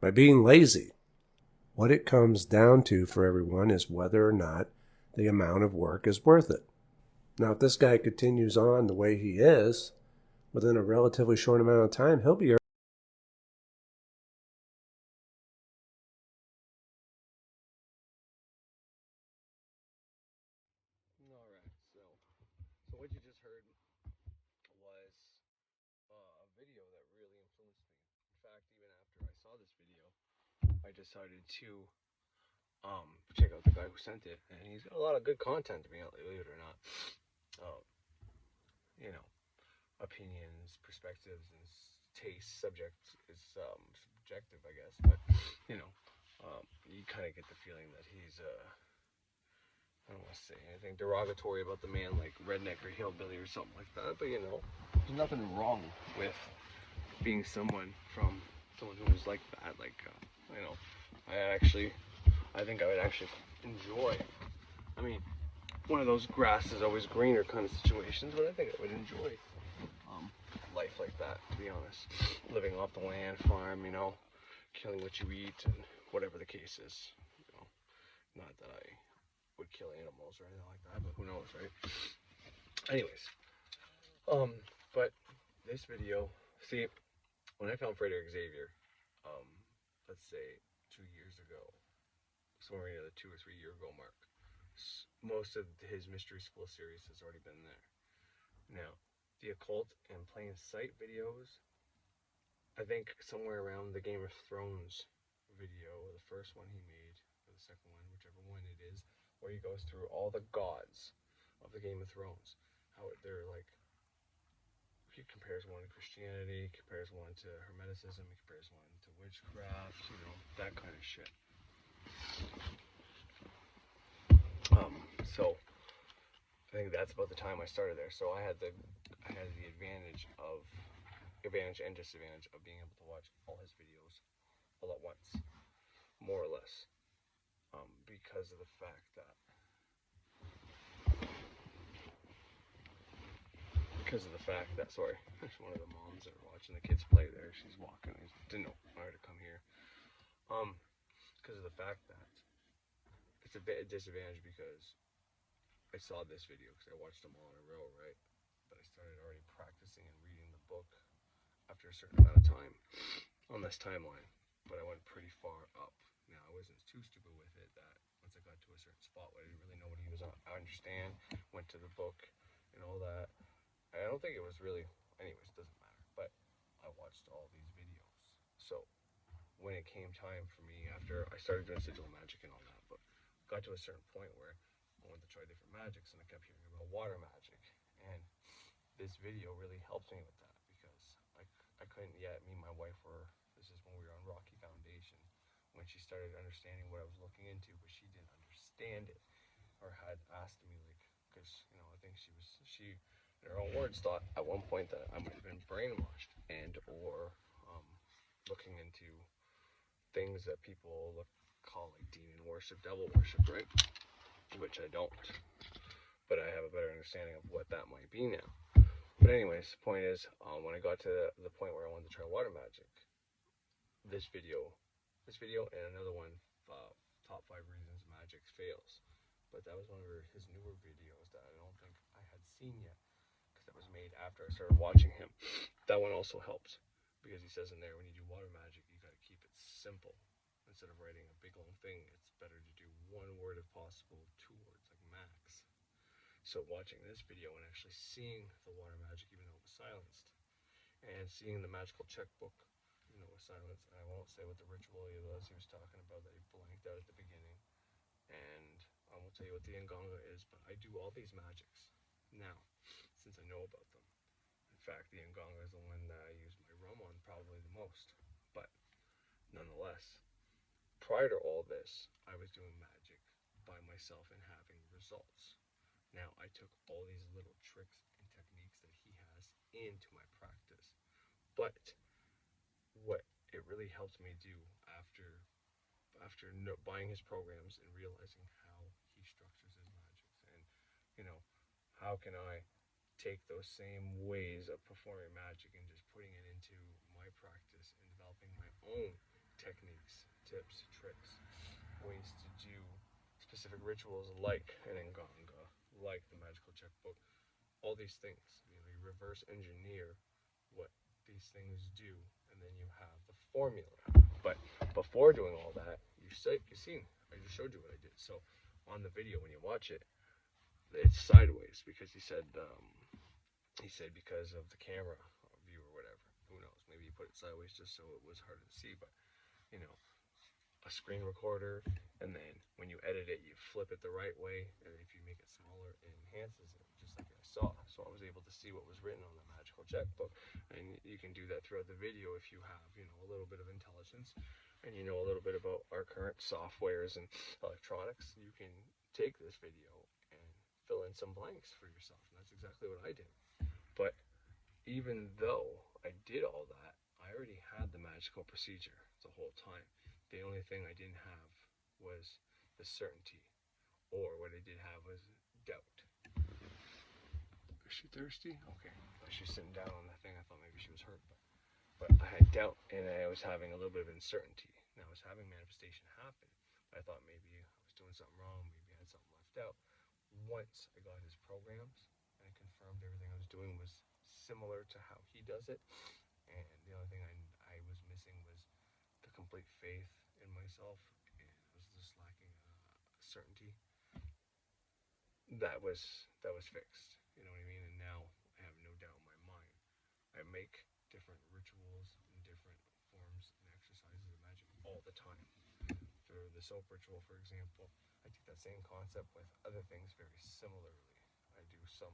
by being lazy. What it comes down to for everyone is whether or not the amount of work is worth it. Now, if this guy continues on the way he is, within a relatively short amount of time, he'll be Alright, so what you just heard was a video that really influenced me. In fact, even after I saw this video, I decided to check out the guy who sent it, and he's got a lot of good content, to be honest, believe it or not. You know, opinions, perspectives, and taste. Subject is subjective, I guess, but you know, you kind of get the feeling that he's I don't want to say anything derogatory about the man, like redneck or hillbilly or something like that, but you know, there's nothing wrong with being someone who is like that. Like, you know, I think I would actually enjoy, I mean, one of those grass is always greener kind of situations, but I think I would enjoy life like that, to be honest. Living off the land, farm, you know, killing what you eat, and whatever the case is. You know, not that I would kill animals or anything like that, but who knows, right? Anyways, but this video, see, when I found Frederick Xavier, let's say 2 years ago, somewhere near the 2 or 3 year ago mark, most of his Mystery School series has already been there. Now, the occult and plain sight videos, I think somewhere around the Game of Thrones video, the first one he made, or the second one, whichever one it is, where he goes through all the gods of the Game of Thrones, how they're like, he compares one to Christianity, compares one to Hermeticism, he compares one to witchcraft, that kind of shit. So I think that's about the time I started there. So I had the advantage and disadvantage of being able to watch all his videos all at once, more or less, because of the fact that sorry, there's one of the moms that are watching the kids play there. She's walking. Didn't know I had to come here. Because of the fact that it's a disadvantage because I saw this video because I watched them all in a row, right? But I started already practicing and reading the book after a certain amount of time on this timeline. But I went pretty far up. Now, I wasn't too stupid with it that once I got to a certain spot where I didn't really know what he was on, I understand, went to the book and all that. I don't think it was really, anyways, it doesn't matter. But I watched all these videos. So when it came time for me, after I started doing sigil magic and all that, but got to a certain point where I wanted to try different magics, and I kept hearing about water magic. And this video really helped me with that because I couldn't yet, me and my wife this is when we were on Rocky Foundation, when she started understanding what I was looking into, but she didn't understand it or had asked me, like, because, I think she, in her own words, thought at one point that I might have been brainwashed and or looking into things that people call like demon worship, devil worship, right? Which I don't. But I have a better understanding of what that might be now. But anyways, the point is, when I got to the point where I wanted to try water magic, this video and another one, top 5 reasons magic fails. But that was one of his newer videos that I don't think I had seen yet, because that was made after I started watching him. That one also helps, because he says in there, when you do water magic, you gotta keep it simple. Instead of writing a big long thing, it's better to do one word if possible, 2 words, like max. So watching this video and actually seeing the water magic, even though it was silenced, and seeing the magical checkbook, was silenced, and I won't say what the ritual he was talking about that he blanked out at the beginning, and I won't tell you what the Nganga is, but I do all these magics now, since I know about them. In fact, the Nganga is the one that I use my rum on probably the most, but nonetheless, prior to all this, I was doing magic by myself and having results. Now, I took all these little tricks and techniques that he has into my practice. But what it really helped me do after buying his programs and realizing how he structures his magics, and how can I take those same ways of performing magic and just putting it into my practice and developing my own techniques, tips, tricks, ways to do specific rituals like an Nganga, like the magical checkbook, all these things. You reverse engineer what these things do, and then you have the formula. But before doing all that, you see, I just showed you what I did. So on the video, when you watch it, it's sideways because he said because of the camera view or whatever. Who knows? Maybe he put it sideways just so it was harder to see. But a screen recorder, and then when you edit it, you flip it the right way, and if you make it smaller, it enhances it, just like I saw. So I was able to see what was written on the magical checkbook, and you can do that throughout the video if you have, a little bit of intelligence, and a little bit about our current softwares and electronics. You can take this video and fill in some blanks for yourself, and that's exactly what I did. But even though I did all that, I already had the magical procedure the whole time. The only thing I didn't have was the certainty, or what I did have was doubt. Is she thirsty? Okay. She's sitting down on the thing. I thought maybe she was hurt, but I had doubt, and I was having a little bit of uncertainty. Now I was having manifestation happen, but I thought maybe I was doing something wrong, maybe I had something left out. Once I got his programs and I confirmed everything I was doing was similar to how he does it, and the only thing I was missing was the complete faith in myself, and I was just lacking certainty. that was fixed. You know what I mean? And now I have no doubt in my mind. I make different rituals and different forms and exercises of magic all the time. For the soap ritual, for example, I take that same concept with other things very similarly. I do some,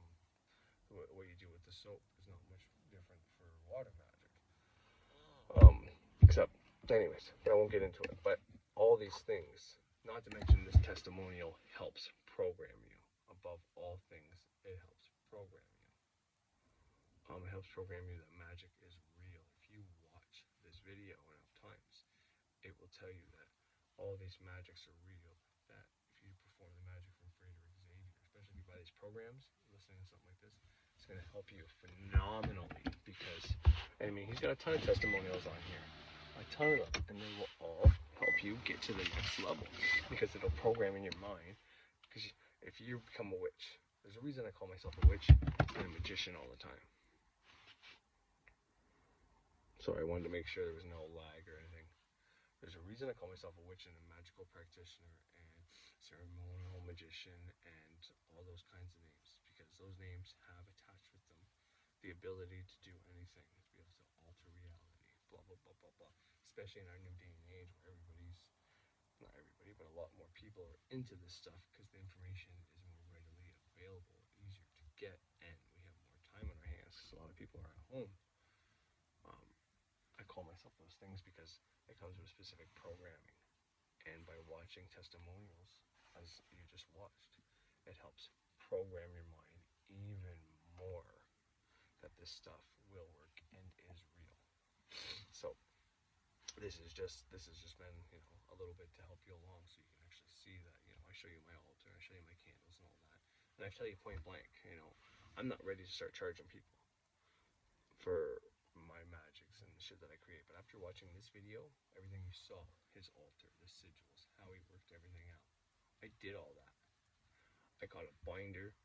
what you do with the soap is not much different for water magic. Except, anyways, I won't get into it. But all these things, not to mention this testimonial, helps program you. Above all things, it helps program you. It helps program you that magic is real. If you watch this video enough times, it will tell you that all these magics are real. That if you perform the magic from Frederick Xavier, especially if you buy these programs, listening to something like this, it's going to help you phenomenally because, I mean, he's got a ton of testimonials on here. A ton of them, and they will all help you get to the next level because it'll program in your mind. Because if you become a witch, there's a reason I call myself a witch and a magician all the time. So I wanted to make sure there was no lag or anything. There's a reason I call myself a witch and a magical practitioner and ceremonial magician and all those kinds of names, because those names have attached with them the ability to do anything, to be able to alter reality, blah, blah, blah, blah, blah. Especially in our new day and age where not everybody, but a lot more people are into this stuff because the information is more readily available, easier to get, and we have more time on our hands because a lot of people are at home. I call myself those things because it comes with specific programming. And by watching testimonials, as you just watched, it helps program your mind even more that this stuff will work and is real. So this has just been, a little bit to help you along so you can actually see that, I show you my altar, I show you my candles and all that. And I tell you point blank, I'm not ready to start charging people for my magics and the shit that I create. But after watching this video, everything you saw, his altar, the sigils, how he worked everything out, I did all that. I got a binder.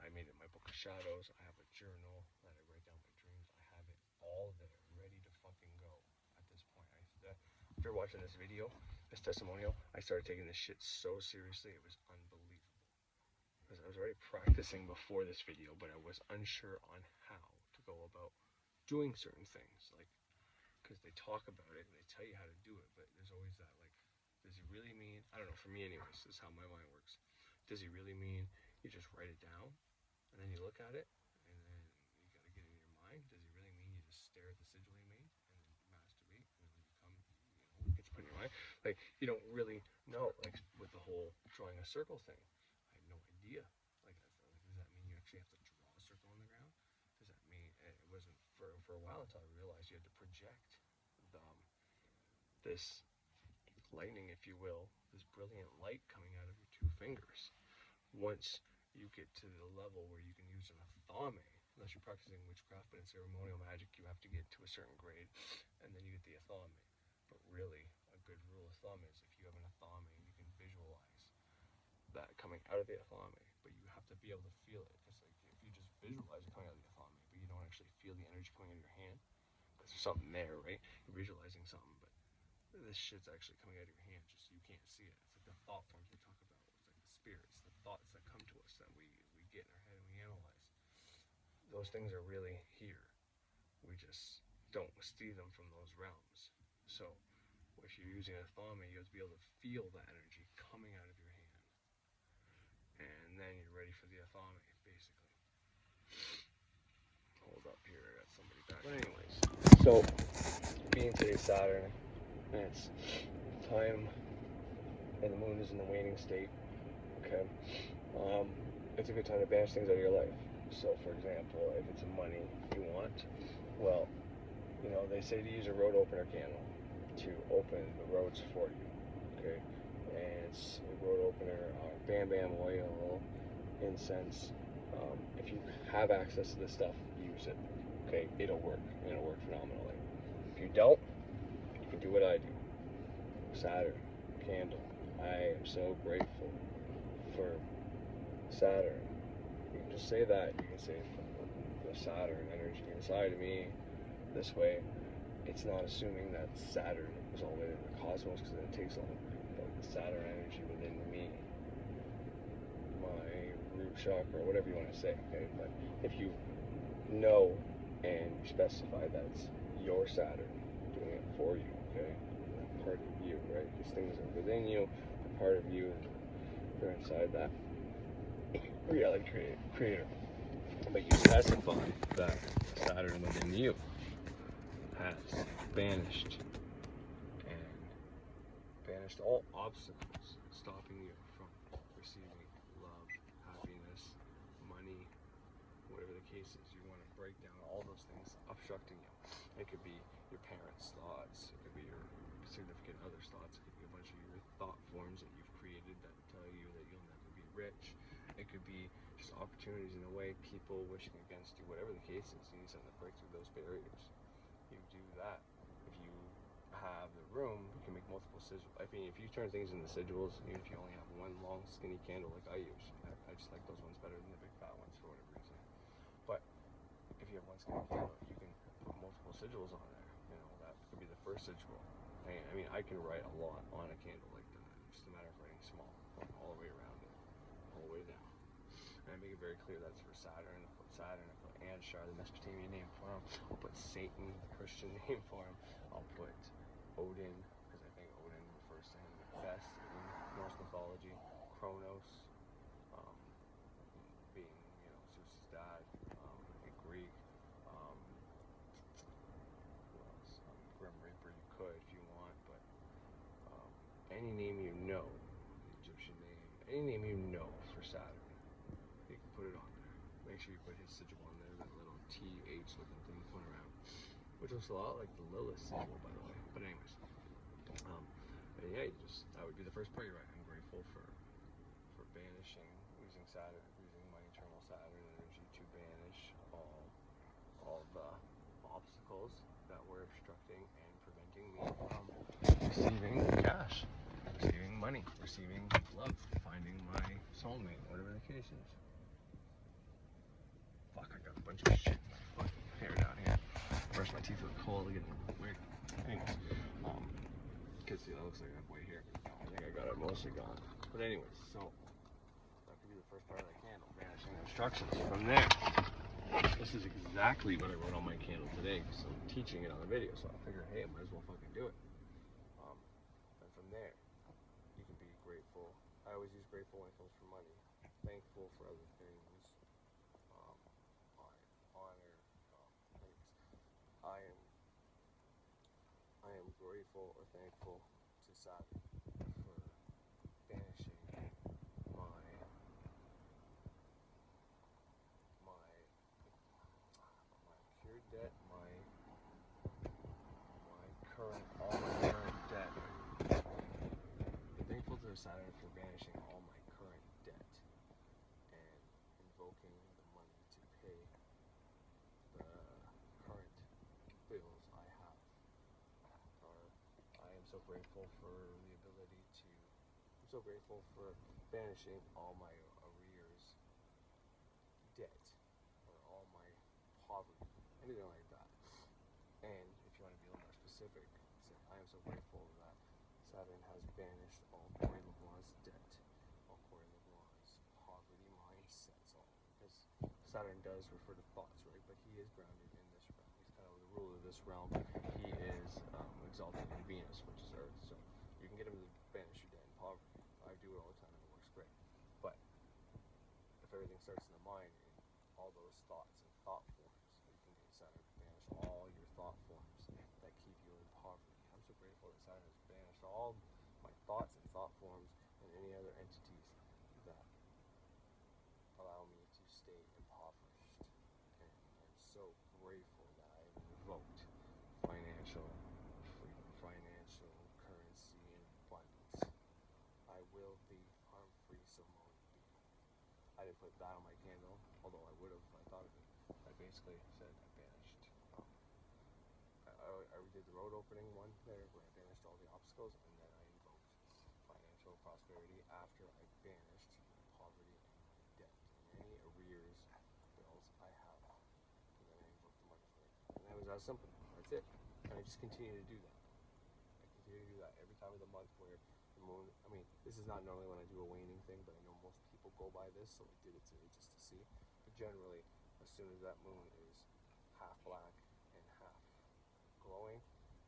I made it my book of shadows. I have a journal that I write down my dreams. I have it all there, ready to fucking go at this point. After watching this video, this testimonial, I started taking this shit so seriously, it was unbelievable. Because I was already practicing before this video, but I was unsure on how to go about doing certain things, like, because they talk about it and they tell you how to do it, but there's always that, like, does he really mean, I don't know, for me anyways, this is how my mind works. Does he really mean you just write it down and then you look at it and then you gotta get it in your mind? Does he really mean you just stare at the sigil he made and then masturbate and then it gets put in your mind? Like, you don't really know, like with the whole drawing a circle thing, I had no idea. Like, does that mean you actually have to draw a circle on the ground? Does that mean, it wasn't for a while until I realized you had to project this lightning, if you will, this brilliant light coming out of your two fingers. Once you get to the level where you can use an athame, unless you're practicing witchcraft, but in ceremonial magic you have to get to a certain grade, and then you get the athame. But really, a good rule of thumb is if you have an athame, you can visualize that coming out of the athame, but you have to be able to feel it. Because like, if you just visualize it coming out of the athame, but you don't actually feel the energy coming out of your hand, because there's something there, right? You're visualizing something, but this shit's actually coming out of your hand, just you can't see it. It's like the thought forms we talk about. It's like the spirits, the thoughts that come to us that we get in our head and we analyze. Those things are really here. We just don't see them from those realms. So if you're using a thumb, you have to be able to feel that energy coming out of your hand. And then you're ready for the athame, basically. Hold up here, I got somebody back. But anyways, so being today's Saturn, and it's time and the moon is in the waning state, okay, it's a good time to banish things out of your life. So for example, if it's money you want, well, they say to use a road opener candle to open the roads for you, okay, and it's a road opener, bam bam oil, incense. If you have access to this stuff, use it, okay, it'll work phenomenally. If you don't, you can do what I do. Saturn candle. I am so grateful for Saturn. You can just say that. You can say the Saturn energy inside of me. This way, it's not assuming that Saturn is all the way in the cosmos, because it takes long. But the Saturn energy within me, my root chakra, or whatever you want to say, okay? But if you know and you specify that's your Saturn doing it for you, okay? That part of you, right? These things are within you, a part of you, they're inside that reality creator. But you specify that Saturn within you has banished all obstacles stopping you from receiving love, happiness, money, whatever the case is. You want to break down all those things obstructing you. It could be your parents' thoughts, it could be your significant other's thoughts, it could be a bunch of your thought forms that you've created that tell you that you'll never be rich. It could be just opportunities in a way, people wishing against you, whatever the case is. You need something to break through those barriers. You do that. If you have the room, you can make multiple sigils. I mean, if you turn things into sigils, even if you only have one long skinny candle like I use, I just like those ones better than the big fat ones for whatever reason. But if you have one skinny candle, you can put multiple sigils on there. You know, that could be the first sigil. I mean, I can write a lot on a candle like that. It's just a matter of writing small, all the way around it, all the way down. And I make it very clear that's for Saturn. I put Saturn, I put Anshar, the Mesopotamian name for him. I'll put Satan, the Christian name for him. I'll put Odin, because I think Odin refers to him best in Norse mythology. Kronos, being, you know, Zeus's dad, in Greek. Who else? Grim Reaper, you could if you want, but any name you know, the Egyptian name, any name you know for Saturn, you can put it on there. Make sure you put his sigil on there, that little TH looking thing going around, which looks a lot like the Lilith sigil, by the way. But anyways, and yeah, that would be the first part. You're right. I'm grateful for banishing, using Saturn, using my internal Saturn energy to banish all the obstacles that were obstructing and preventing me from receiving cash, receiving money, receiving love, finding my soulmate, whatever the case is. Fuck, I got a bunch of shit in my fucking hair down here. Brush my teeth with cold, getting weird. Anyways, because see, that looks like I have white hair. I think I got it mostly gone. But anyways, so that could be the first part of the candle, banishing obstructions. From there, this is exactly what I wrote on my candle today, because I'm teaching it on the video, so I figured, hey, I might as well fucking do it. And from there, you can be grateful. I always use grateful when it comes for money. Thankful for other things. Honor. I am grateful or thankful to Saturn for banishing my pure debt, my current debt. I'm thankful to Saturn for banishing all my current debt and invoking the money to pay the current bills I have. I am so grateful for the ability to. I'm so grateful for banishing all my arrears, debt, or all my poverty, anything like that. And if you want to be a little more specific, I am so grateful that Saturn has banished all Corey LeBlanc's debt, all Corey LeBlanc's poverty mindsets, all because Saturn does refer to thoughts, right? But he is grounded in this realm. He's kind of the ruler of this realm. He is exalted in Venus, which is Earth. So you can get him to banish your debt and poverty. I do it all the time, and it works great. But if everything starts in the mind, and all those thoughts and thought forms, you can get Saturn to banish all your thought forms that keep you in poverty. I'm so grateful that Saturn has banished all my thoughts and thought forms and any other entities that allow me to stay impoverished. And I'm so grateful that I have invoked financial freedom, financial currency, and abundance. I will be harm-free, so moan be. I didn't put that on my candle, although I would have if I thought of it. I basically said I banished. I did the road opening one there where I banished all the obstacles, and then I invoked financial prosperity after I banished poverty and my debt and any arrears bills I have. And then I invoked the money for it. And that was that simple. That's it. And I just continue to do that. I continue to do that every time of the month where the moon, I mean, this is not normally when I do a waning thing, but I know most people people go by this, so I did it today just to see. But generally, as soon as that moon is half black and half glowing,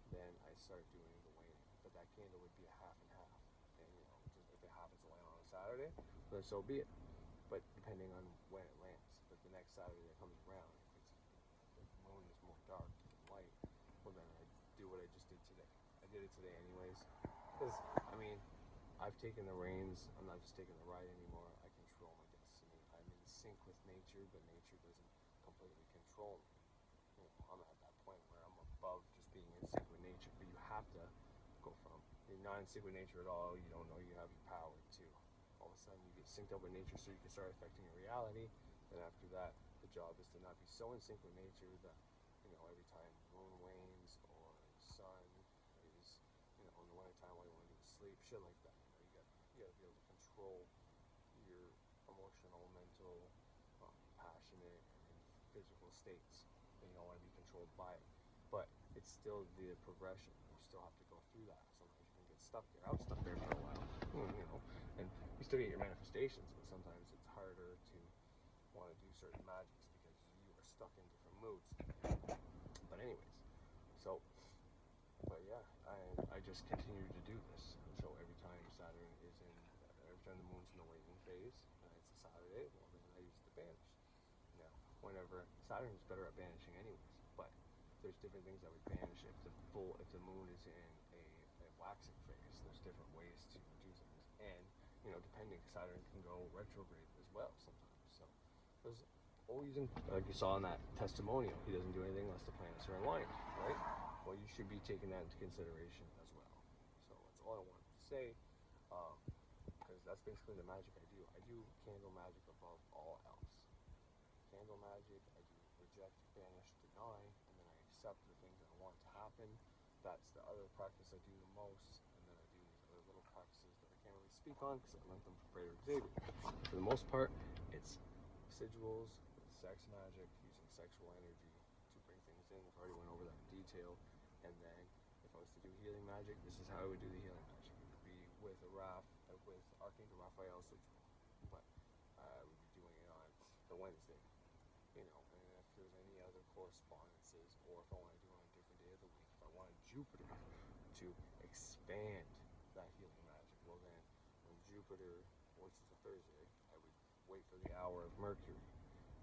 then I start doing the waning. But that candle would be a half and half. And just if it happens to land on a Saturday, then so be it. But depending on when it lands. But the next Saturday that comes around, if the moon is more dark and light, well then I do what I just did today. I did it today anyways. Because, I've taken the reins. I'm not just taking the ride anymore. I control my destiny. I'm in sync with nature, but nature doesn't completely control me. I'm at that point where I'm above just being in sync with nature. But you have to go from you're not in sync with nature at all. You don't know you have your power to all of a sudden you get synced up with nature, so you can start affecting your reality. Then after that, the job is to not be so in sync with nature that every time moon wanes or sun is in the wintertime, all you want to do is sleep, shit like that. You gotta be able to control your emotional, mental, passionate, and physical states. And you don't want to be controlled by it. But it's still the progression. You still have to go through that. Sometimes you can get stuck there. I was stuck there for a while, and you still get your manifestations, but sometimes it's harder to want to do certain magics because you are stuck in different moods. But anyways, but yeah, I just continue to do this. So every time every time the moon's in the waning phase, and it's a Saturday, well then I use it to banish. Now, whenever Saturn is better at banishing anyways, but there's different things that would banish if the moon is in a waxing phase. There's different ways to do things, and depending, Saturn can go retrograde as well sometimes. So there's always, like you saw in that testimonial, he doesn't do anything unless the planets are aligned, right? Well, you should be taking that into consideration as well. So that's all I wanted to say, because that's basically the magic I do. I do candle magic above all else. Candle magic, I do reject, banish, deny, and then I accept the things that I want to happen. That's the other practice I do the most, and then I do these other little practices that I can't really speak on because I learned them from Prayer Xavier. For the most part, it's sigils, sex magic, using sexual energy to bring things in. I've already went over that in detail. And then if I was to do healing magic, this is how I would do the healing magic. It would be with with Archangel Raphael sigil, but I would be doing it on the Wednesday. And if there's any other correspondences, or if I want to do it on a different day of the week, if I wanted Jupiter to expand that healing magic, well then, when Jupiter, which is a Thursday, I would wait for the hour of Mercury,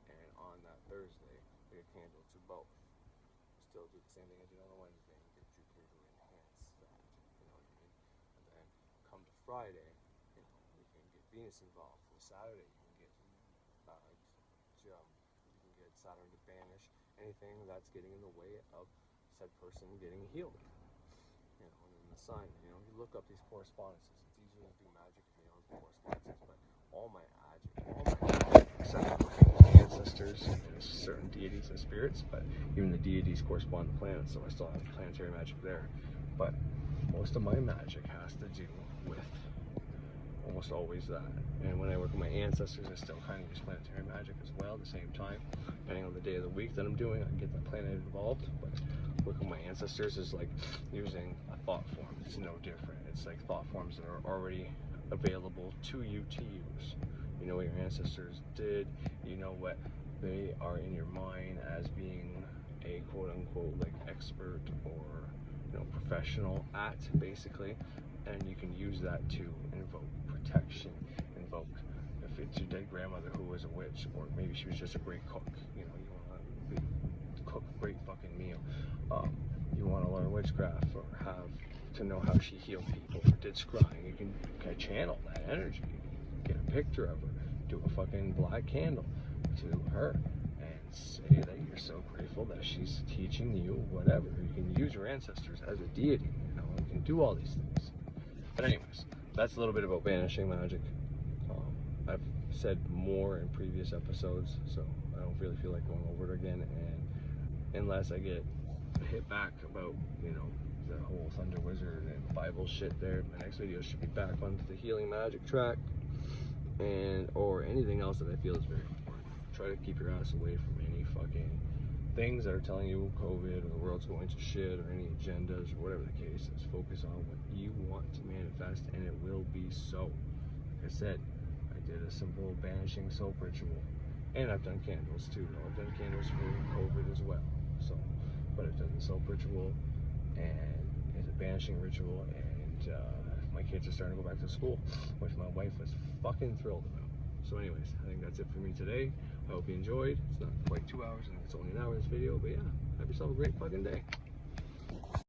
and on that Thursday, make a candle to both. Still do the same thing I did on a Wednesday and get Jupiter to enhance that, you know what I mean? And then come to Friday, you can get Venus involved. For Saturday, you can get Saturn to banish anything that's getting in the way of said person getting healed. And then the sign, you look up these correspondences. It's easier to do magic if you know the correspondences, but all my magic, except for ancestors and certain deities and spirits, but even the deities correspond to planets, so I still have planetary magic there. But most of my magic has to do with almost always that. And when I work with my ancestors, I still kind of use planetary magic as well at the same time. Depending on the day of the week that I'm doing, I can get that planet involved. But working with my ancestors is like using a thought form. It's no different. It's like thought forms that are already available to you to use. You know what your ancestors did. You know what they are in your mind as being a quote-unquote like expert or professional at, basically. And you can use that to invoke protection, invoke if it's your dead grandmother who was a witch, or maybe she was just a great cook. You want to cook a great fucking meal. You want to learn witchcraft or have to know how she healed people or did scrying. You can channel that energy. You can get a picture of her, do a fucking black candle to her, and say that you're so grateful that she's teaching you whatever. You can use your ancestors as a deity. You can do all these things. But anyways, that's a little bit about banishing magic. I've said more in previous episodes, so I don't really feel like going over it again. And unless I get hit back about, the whole Thunder Wizard and Bible shit there, my next video should be back onto the healing magic track, or anything else that I feel is very important. Try to keep your ass away from any fucking things that are telling you COVID or the world's going to shit or any agendas or whatever the case is. Focus on what you want to manifest, and it will be so. Like I said, I did a simple banishing soap ritual. And I've done candles too, though. I've done candles for COVID as well. So, but I've done the soap ritual, and it's a banishing ritual, and my kids are starting to go back to school, which my wife was fucking thrilled about. So anyways, I think that's it for me today. I hope you enjoyed. It's not quite 2 hours, I think it's only an hour this video, but yeah, have yourself a great fucking day.